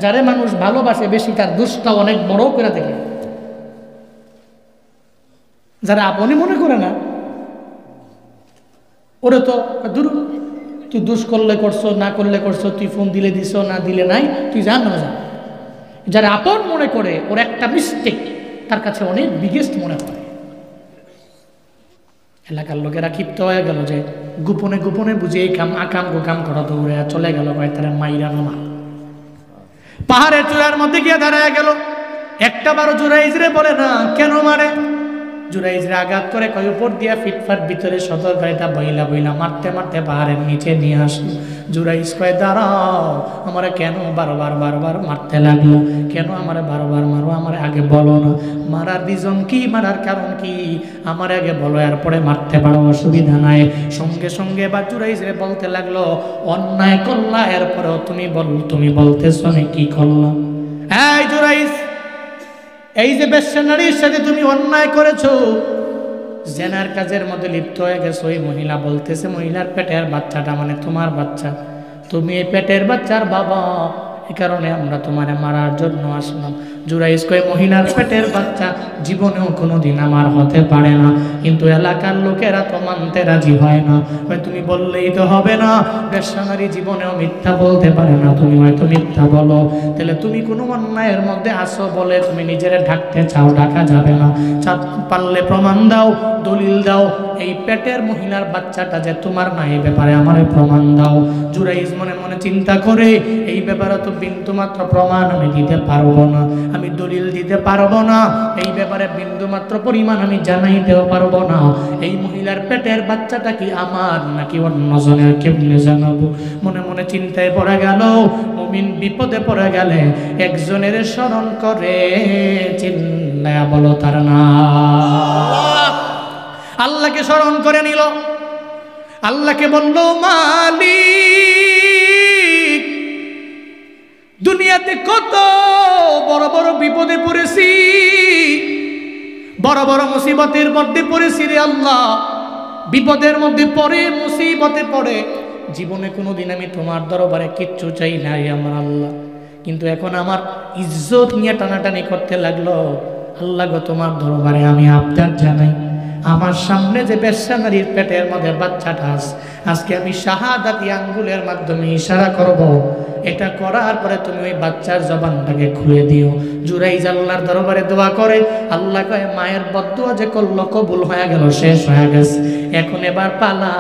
S1: যারে মানুষ ভালোবাসে বেশি তার দোষটা অনেক বড় করে দেখে। যারা আপনি মনে করে না ওরে তো দূর, তুই দোষ করলে করছো, না করলে করছো, তুই ফোন দিলে দিছো, না দিলে নাই, তুই জান না যা। যারা আপন মনে করে ওর একটা মিস্টেক তার কাছে অনেক বিগেস্ট মনে হয়। এলাকার লোকেরা ক্ষিপ্ত হয়ে গেল যে গোপনে গোপনে বুঝে এই কাম আকাম গোকাম করা দৌড়ে চলে গেল। তারা মাইরা নামা পাহাড়ের চূড়ার মধ্যে গিয়ে দাঁড়ায় গেল। একটা বারো জুরাইজ রে বলে না কেন মারে? জুরাইজরে আঘাত করে কয় উপর দিয়া ফিটফাট ভিতরে সদর গাড়িটা বইলা বইলা মারতে মারতে পাহাড়ের নিচে নিয়ে আসলো। জুরাইজ কয় দাঁড়াও, আমারে কেন বারবার বারবার মারতে লাগলো, কেন আমারে বারবার মারো, আমারে আগে বলো না মারার রিজন কি, মারার কারণ কি, আমার আগে বলো, এরপরে মারতে পারো, অসুবিধা নাই। সঙ্গে সঙ্গে বা জুরাইজরে বলতে লাগলো অন্যায় করলা, এরপরেও তুমি বলতেছো আমি কি করলাম? এই জুরাইজ, এই যে বেশ্যা নারীর সাথে তুমি অন্যায় করেছো, জেনার কাজের মধ্যে লিপ্ত হয়ে গেছো, ওই মহিলা বলতেছে মহিলার পেটের বাচ্চাটা মানে তোমার বাচ্চা, তুমি এই পেটের বাচ্চার বাবা, এই কারণে আমরা তোমারে মারার জন্য আসলাম। জুরাইজ কয় মহিলার পেটের বাচ্চা জীবনেও কোনোদিন আমার হতে পারে না, কিন্তু এলাকার লোকেরা তো মানতে রাজি হয় না। তুমি বললেই তো হবে না, বেশ্যা নারী জীবনেও মিথ্যা বলতে পারে না, তুমি হয়তো মিথ্যা বলো, তাহলে তুমি কোনো অন্যায়ের মধ্যে আসো বলে তুমি নিজেরে ঢাকতে চাও, ঢাকা যাবে না, পারলে প্রমাণ দাও, দলিল দাও, এই পেটের মহিলার বাচ্চাটা যে তোমার না, এই ব্যাপারে আমারে প্রমাণ দাও। জুরাইজ মনে মনে চিন্তা করে এই ব্যাপারে তো বিন্দুমাত্র প্রমাণ আমি দিতে পারবো না, আমি দলিল দিতে পারবো না, এই ব্যাপারে বিন্দুমাত্র পরিমাণ আমি জানাইতেও পারবো না, এই মহিলার পেটের বাচ্চাটা কি আমার নাকি অন্যজনের, কেমনে জানাবো? মনে মনে চিন্তায় পড়ে গেল। মুমিন বিপদে পড়ে গেলে একজনের স্মরণ করে, চিল্লায়া বলো তার নাম। আল্লাহকে স্মরণ করে নিল, আল্লাহকে বলল মালিক, দুনিয়াতে কত বড় বড় বিপদে পড়েছি, বড় বড় মুসিবতের মধ্যে পড়েছি রে আল্লাহ, বিপদের মধ্যে পড়ে, মুসিবতে পড়ে জীবনে কোনোদিন আমি তোমার দরবারে কিচ্ছু চাই নাই আমার আল্লাহ, কিন্তু এখন আমার ইজ্জত নিয়ে টানাটানি করতে লাগলো। আল্লাহ গো, তোমার দরবারে আমি আবদার জানাই, আমার সামনে যে বেশ্যা নারীর পেটের মধ্যে বাচ্চাটা আছে, আজকে আমি শাহাদাতি আঙ্গুলের মাধ্যমে ইশারা করব, এটা করার পরে তুমি ওই বাচ্চার জবানটাকে খুলে দিও। জুরাইজ আল্লাহর দরবারে দোয়া করে, আল্লাহ কয় মায়ের বদদুয়া যে করলো কবুল হয়ে গেল, শেষ হয়ে গেছে, এখন এবার পালা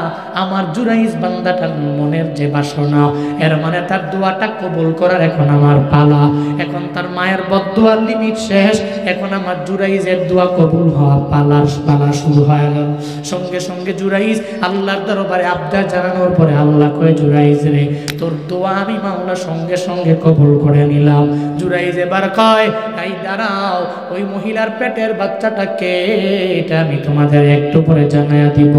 S1: আমার জুরাইজ বান্দাটার মনের যে বাসনা, এর মানে তার দোয়াটা কবুল করার এখন আমার পালা, এখন তার মায়ের বদদুয়ার লিমিট শেষ, এখন আমার জুরাইজের দোয়া কবুল হওয়া পালা শুরু হয়ে গেল। সঙ্গে সঙ্গে জুরাইজ আল্লাহর দরবারে আবদার জানানোর পরে আল্লাহ কয় জুরাইজ রে, তোর দোয়া আমি মাওলা সঙ্গে সঙ্গে কবুল করে নিলাম। জুরাইজ এবার কয় এই দাঁড়াও, ওই মহিলার পেটের বাচ্চাটাকে, এটা আমি তোমাদের একটু পরে জানাইয়া দিব,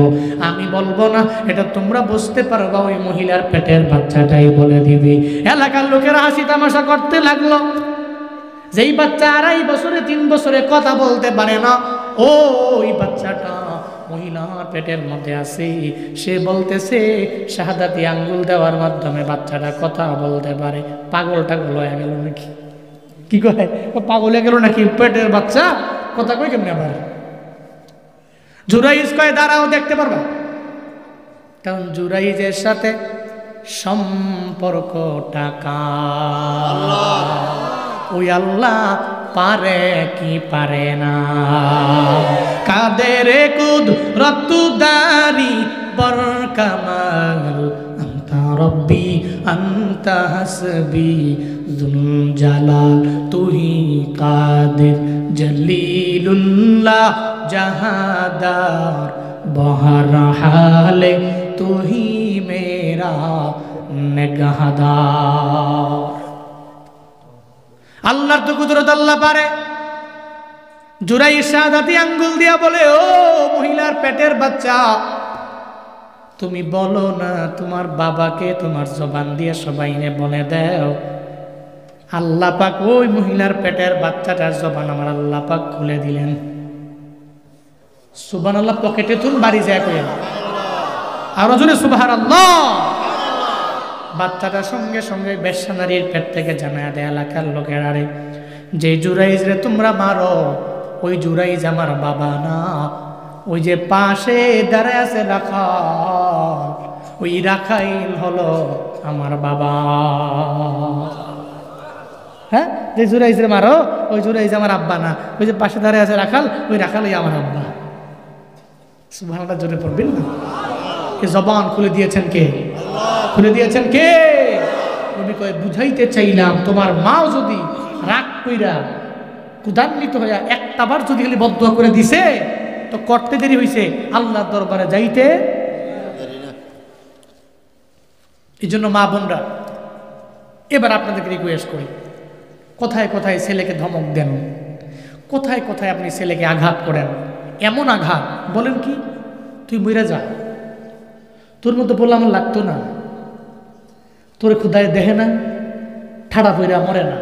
S1: আমি বলবো না, এটা তোমরা বুঝতে পারবা, ওই মহিলার পেটের বাচ্চাটাই বলে দিবি। এলাকার লোকেরা হাসি তামাশা করতে লাগলো। যেই বাচ্চা 2.5 বছরে 3 বছরে কথা বলতে পারে না, ওই বাচ্চাটা মহিলার পেটের মধ্যে আছে, সে বলতেছে শাহাদাতি আঙ্গুল দেওয়ার মাধ্যমে বাচ্চাটা কথা বলতে পারে। পাগলটা হয়ে গেল নাকি? কি কয়, পাগল হয়ে গেল নাকি? পেটের বাচ্চা কথা কই কেমনে পারে? জুরাইজ কয় দাঁড়াও, দেখতে পারবা, কারণ জুরাইজের সাথে সম্পর্ক টাকা, ওই আল্লাহ পারে কি পারে না, কাদের কুদরত দারি বর কামাল, আনতা রব্বি আনতা হাসবি যুল জালাল, তুহি কাদের জলিলুল্লাহ জাহাদার, বহর হালে তুহি মেরা নেগাহদার। আল্লাহর তো কুদরত আল্লাহ পারে। জুরাইজ শাহাদাতি আঙ্গুল দিয়া বলে, ও মহিলার পেটের বাচ্চা, তুমি বলো না তোমার বাবাকে, তোমার জবান দিয়ে সবাইনে বলে দাও, আল্লাহ পাক ওই মহিলার পেটের বাচ্চাটার জবান আমার আল্লাহ পাক খুলে দিলেন। সুবহানাল্লাহ, পকেটে তুন বাড়ি যায় কইলেন, আরো জোরে সুবহানাল্লাহ। বাচ্চাটা সঙ্গে সঙ্গে বেশ্যা নারীর পেট থেকে জানায়া দেয় এলাকার লোকের, আরে যে জুরাইজ রে তোমরা মারো, ওই জুরাইজ আমার বাবা না, ওই যে পাশে দাঁড়ায় আছে রাখাল, ওই রাখাইল হলো আমার বাবা। হ্যাঁ, যে জুরাইজ রে মারো, ওই জুরাইজ আমার আব্বা না, ওই যে পাশে দাঁড়ায় আছে রাখাল, ওই রাখালই আমার আব্বা। সুবহানাল্লাহ, জোরে পড়বেন না। এ জবান খুলে দিয়েছেন কে? খুলে দিয়েছেন কে? নবী কয় বুঝাইতে চাইলাম, তোমার মাও যদি রাগ কইরা কুদান্বিত হইয়া একটাবার যদি খালি বদদুয়া করে দিছে, তো করতে দেরি হয়েছে, আল্লাহর দরবারে যাইতে। এই জন্য মা বোনরা, এবার আপনাদেরকে রিকোয়েস্ট করি, কোথায় কোথায় ছেলেকে ধমক দেন, কোথায় কোথায় আপনি ছেলেকে আঘাত করেন, এমন আঘাত বলেন কি তুই মইরা যা, তোর মতো বললে আমার লাগতো না, তোর খুদায় দেখে না, ঠাড়া পইরা মরে না।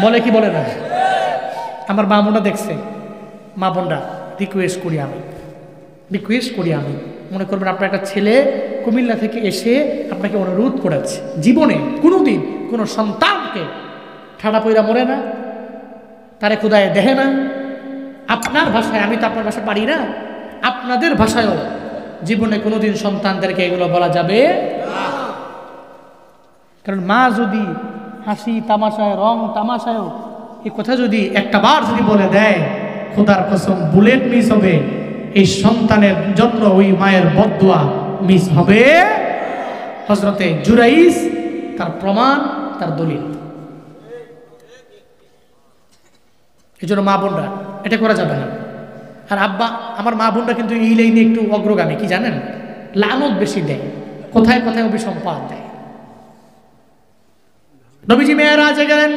S1: বলে কি বলে না? আমার মা বোনরা দেখছে, মা বোনরা রিকোয়েস্ট করি আমি, মনে করবেন আপনার একটা ছেলে কুমিল্লা থেকে এসে আপনাকে অনুরোধ করেছে, জীবনে কোনোদিন কোনো সন্তানকে ঠাড়া পইরা মরে না, তারে খুদায় দেখে না। আপনার ভাষায়, আমি তো আপনার ভাষা পারি না, আপনাদের ভাষায়ও জীবনে কোনোদিন সন্তানদেরকে এগুলো বলা যাবে না। কারণ মা যদি হাসি তামাশায়, রং তামাশায়ও এই কথা যদি একটা বার যদি বলে দেয়, খোদার কসম বুলেট মিস হবে, এই সন্তানের জন্য ওই মায়ের বদদুয়া মিস হবে। হযরতে জুরাইস তার প্রমাণ, তার দলিল। এই জন্য মা বোনরা এটা করা যাবে না। আর আব্বা, আমার মা বোনরা কিন্তু এই লাইনে একটু অগ্রগামী, কি জানেন? লানত বেশি দেয়, কোথায় কোথায় অভিসম্পাদ দেয়। নবীজি মেরাজে গেলেন,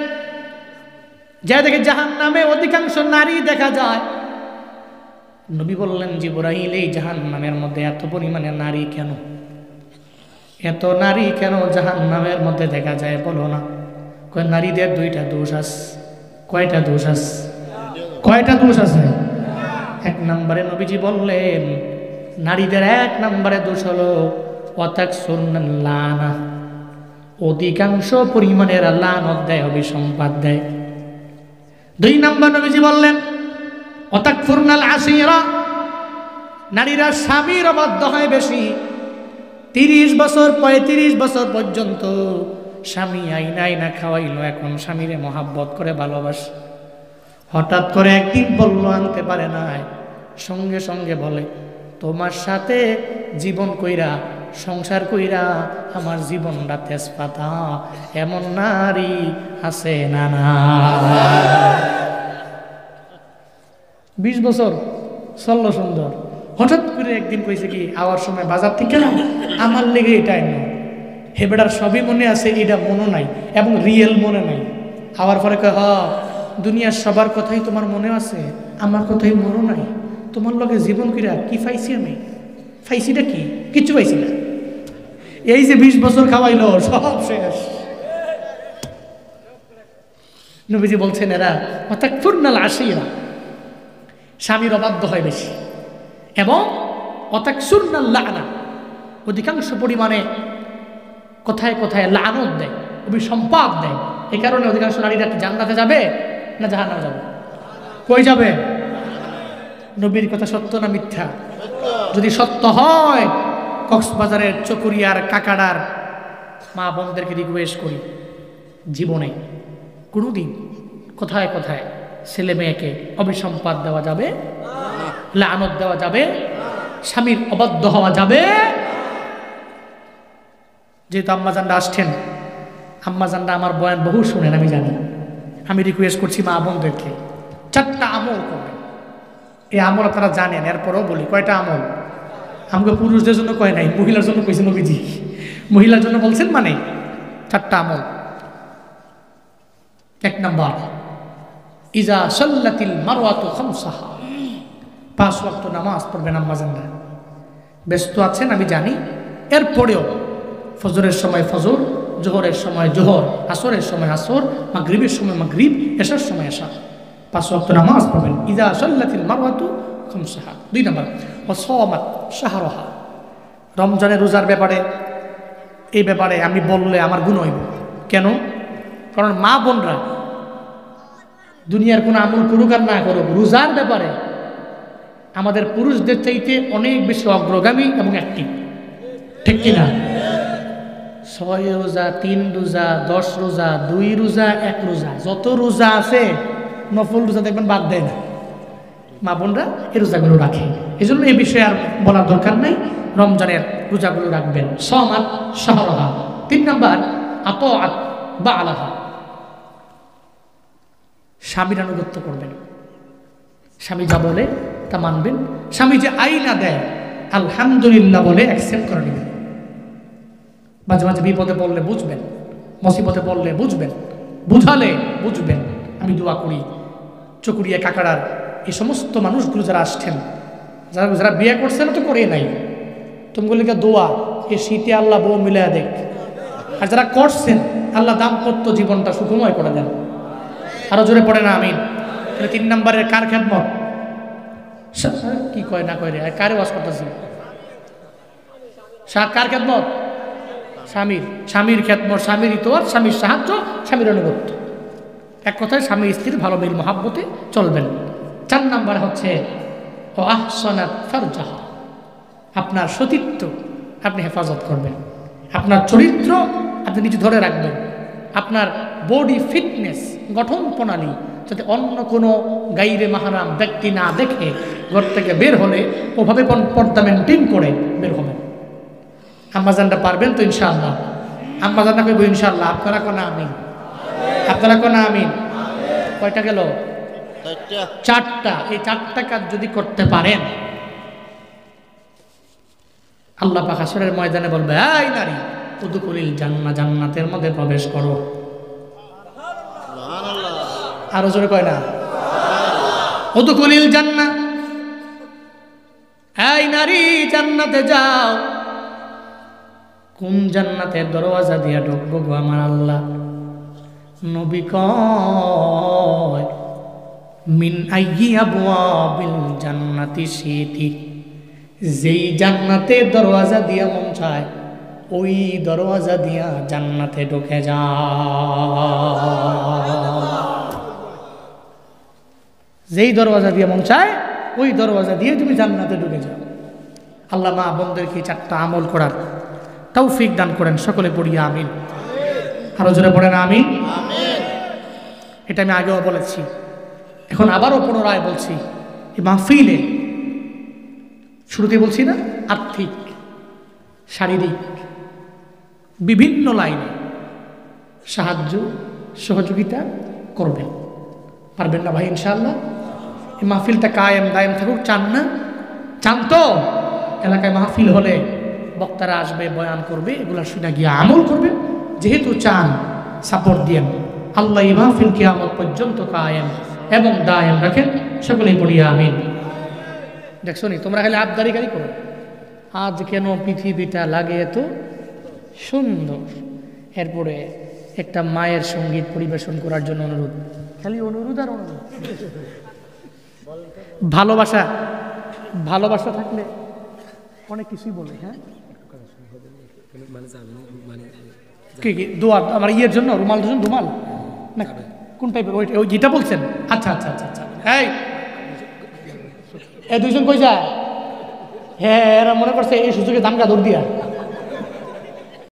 S1: যা দেখে জাহান্নামে অধিকাংশ নারী দেখা যায়। নবী বললেন, জিবরাইল এই জাহান্নামের মধ্যে এত পরিমাণে নারী কেন, এত নারী কেন জাহান্নামের মধ্যে দেখা যায় বলো না? কয় নারীদের দুইটা দোষ আছে। কয়টা দোষ আছে? কয়টা দোষ আছে? এক নম্বরে নবীজি বললেন, নারীদের এক নম্বরে দোষ হলো ওয়াতাকসুরনাল লানা, অধিকাংশ পরিমাণের লানত দেয়, অভিসম্পাদ দেয়। দুই নম্বর নবীজি বললেন ওয়াতাকফুরনাল আশিরা, নারীরা স্বামীর অবাধ্য হয় বেশি। 30 বছর 35 বছর পর্যন্ত স্বামী আইনা খাওয়াইলো, এখন স্বামীরে মহাব্বত করে ভালোবাসে। হঠাৎ করে একদিন বলল, আনতে পারে না, সঙ্গে সঙ্গে বলে, তোমার সাথে জীবন কইরা, সংসার কইরা আমার জীবনটা তেজপাতা, এমন নারী আছে না? না, 20 বছর চলল সুন্দর, হঠাৎ করে একদিন কইছে কি, আওয়ার সময় বাজার থেকে আমার লেগে এটাই নয়, হেবেটার সবই মনে আছে, এটা মনে নাই, এবং রিয়েল মনে নাই। আওয়ার পরে কয়, দুনিয়ার সবার কথাই তোমার মনে আছে, আমার কথাই মনে নাই। তোমার লগে জীবন কইরা কি পাইছি আমি? পাইছিটা কি? কিচ্ছু পাইছি না। এই যে 20 বছর খাওয়াইলো, সব শেষ। নবীজি বলছেন, এরা ওয়াতাকফুরনাল আশিরা, স্বামীর অবাধ্য হয় বেশি, এবং ওয়াতাকসুরনাল লানা, অধিকাংশ পরিমাণে কোথায় কোথায় লানত দেয়, অভিসম্পাদ দেয়। এই কারণে অধিকাংশ নারীরা জান্নাতে যাবে না জাহান্নামে যাবে? কই যাবে? নবীর কথা সত্য না মিথ্যা? যদি সত্য হয়, কক্সবাজারের চকরিয়ার কাকাড়ার মা বোনদেরকে রিকোয়েস্ট করি, জীবনে কোনোদিন কোথায় কোথায় ছেলে মেয়েকে অভিসম্পাদ দেওয়া যাবে, লানত দেওয়া যাবে, স্বামীর অবাধ্য হওয়া যাবে। যেহেতু আম্মাজানরা আসছেন, আম্মাজানরা আমার বয়ান বহু শুনেন, আমি জানি। আমি রিকোয়েস্ট করছি মা বোনদেরকে, 4টা আমল করবেন। এই আমল আপনারা জানেন, এরপরেও বলি। কয়টা আমল? আমাকে পুরুষদের জন্য কয় নাই, মহিলার জন্য কইছে নবীজি। মহিলার জন্য বলছেন, মানে 4টা আমল। 1 নাম্বার, ইজা সাল্লাতিল মারওয়াতু খামসাহা, 5 ওয়াক্ত নামাজ পড়বেন আম্মাজানরা। ব্যস্ত আছেন আমি জানি, এরপরেও ফজরের সময় ফজর, জোহরের সময় জোহর, আসরের সময় আসর, মাগরিবের সময় মাগরিব, এশার সময় এশা, 5 ওয়াক্ত নামাজ পড়বেন। ইজা সাল্লাতিল মারওয়াতু খামসাহা। 2 নাম্বার, ওয়াসামাত শাহরাহা, রমজানের রোজার ব্যাপারে, এই ব্যাপারে আমি বললে আমার গুণ হইব। কেন? কারণ মা বোনরা দুনিয়ার কোনো আমল করুক আর না করুক, রোজার ব্যাপারে আমাদের পুরুষদের চাইতে অনেক বেশি অগ্রগামী এবং অ্যাক্টিভ, ঠিক কিনা? 6 রোজা, 3 রোজা, 10 রোজা, 2 রোজা, 1 রোজা, যত রোজা আছে নফল রোজা দেখবেন বাদ দেয় না। মা বোনরা এই রোজাগুলো রাখে, এই জন্য এই বিষয়ে আর বলার দরকার নাই। রমজানের রোজাগুলো রাখবেন। সামাত শাহরাহা। 3 নাম্বার, আতাআত বালাহা, স্বামীর আনুগত্য করবেন, স্বামী যা বলে তা মানবেন, স্বামী যে আইনা দেয় আলহামদুলিল্লাহ বলে অ্যাকসেপ্ট করে নেবেন। মাঝে মাঝে বিপদে পড়লে বুঝবেন, মুসিবতে পড়লে বুঝবেন, বুঝালে বুঝবেন। আমি দোয়া করি চকুরিয়া কাকাড়ার এই সমস্ত মানুষগুলো যারা আসছেন, যারা যারা বিয়ে করছেন তো করে নাই, তুমগুলিকে দোয়া এ শীতে আল্লাহ বউ মিলাইয়া দেখ, আর যারা করছেন আল্লাহ দাম্পত্য জীবনটা সুখময় করে দেন। আরো জোরে পড়ে না আমিন। তাহলে 3 নম্বরের কার খেদমত? কি কয় না কয় রে, কারে ওয়াজ করতেছি? কার খেদমত? স্বামীর। স্বামীর খেদমত, স্বামীর ইতোয়ার, স্বামীর সাহায্য, স্বামীর আনুগত্য। এক কথায় স্বামী স্ত্রীর ভালো মিল মহাব্বতে চলবেন। 4 নম্বর হচ্ছে ও আহসানাত ফারজাহা, আপনার সতীত্ব আপনি হেফাজত করবেন, আপনার চরিত্র আপনি নিজে ধরে রাখবেন, আপনার বডি ফিটনেস গঠন প্রণালী যাতে অন্য কোনো গাইরে মাহারাম ব্যক্তি না দেখে ঘর থেকে বের হলে ওভাবে পর্দা মেনটেন করে বের হবেন। আম্মাজানটা পারবেন তো ইনশাআল্লাহ? আম্মাজানটা কইব ইনশাআল্লাহ। আপনারা কোন আমিন? আপনারা কোন আমিন? কয়টা গেল? 4টা। এই 4টা কাজ যদি করতে পারেন আল্লাহ পাক হাসরের ময়দানে বলবে, এই নারী উদখুলিল জান্নাহ, জান্নাতের মধ্যে প্রবেশ করো। আরো জোরে কয় না? উদখুলিল জান্নাহ, এই নারী জান্নাতে যাও। কোন জান্নাতের দরওয়াজা দিয়া ঢুকবো গো আমার আল্লাহ? নবী কয় মিন আইয়ি আবওয়াবিল জান্নাতি শিতি, যেই জান্নাতের দরওয়াজা দিয়া মন চায় ওই দরওয়াজা দিয়া জান্নাতে ঢুকে যা। যেই দরওয়াজা দিয়ে মন চায় ওই দরওয়াজা দিয়ে তুমি জান্নাতে ঢুকে যাও। আল্লাহ মা বোনদেরকে 4টা আমল করার তৌফিক দান করেন। সকলে পড়িয়া আমিন। আরো জোরে পড়েন আমিন। এটা আমি আগেও বলেছি, এখন আবারও পুনরায় বলছি। এই মাহফিলে শুরুতে বলছি না, আর্থিক, শারীরিক বিভিন্ন লাইনে সাহায্য সহযোগিতা করবেন। পারবেন না ভাই? ইনশাআল্লাহ। এই মাহফিলটা কায়েম দায়েম থাকুক, চান না? চান তো? এলাকায় মাহফিল হলে বক্তারা আসবে, বয়ান করবে, এগুলা শুনে গিয়ে আমল করবেন। যেহেতু চান, সাপোর্ট দিয়েন। আল্লাহ এই মাহফিল কিয়ামত পর্যন্ত কায়েম এবং দায়েম রাখেন। সকলেই পড়িয়া আমিন। দেখছো নি, তোমরা খালি আবদারি গাড়ি করো, আজ কেন পৃথিবীটা লাগে এত সুন্দর। এরপরে একটা মায়ের সঙ্গীত পরিবেশন করার জন্য অনুরোধ, খালি অনুরোধ আর অনুরোধ। ভালোবাসা, ভালোবাসা থাকলে অনেক কিছুই বলে। হ্যাঁ, কি কি দোয়া আমার ইয়ের জন্য, রুমাল জন্য, রুমাল না কোন টাইপের? ওই যেটা বলছেন। আচ্ছা আচ্ছা আচ্ছা আচ্ছা। এই 2জন কই যায়? হ্যাঁ, এরা মনে করছে এই সুযোগে দামকা দৌড় দিয়া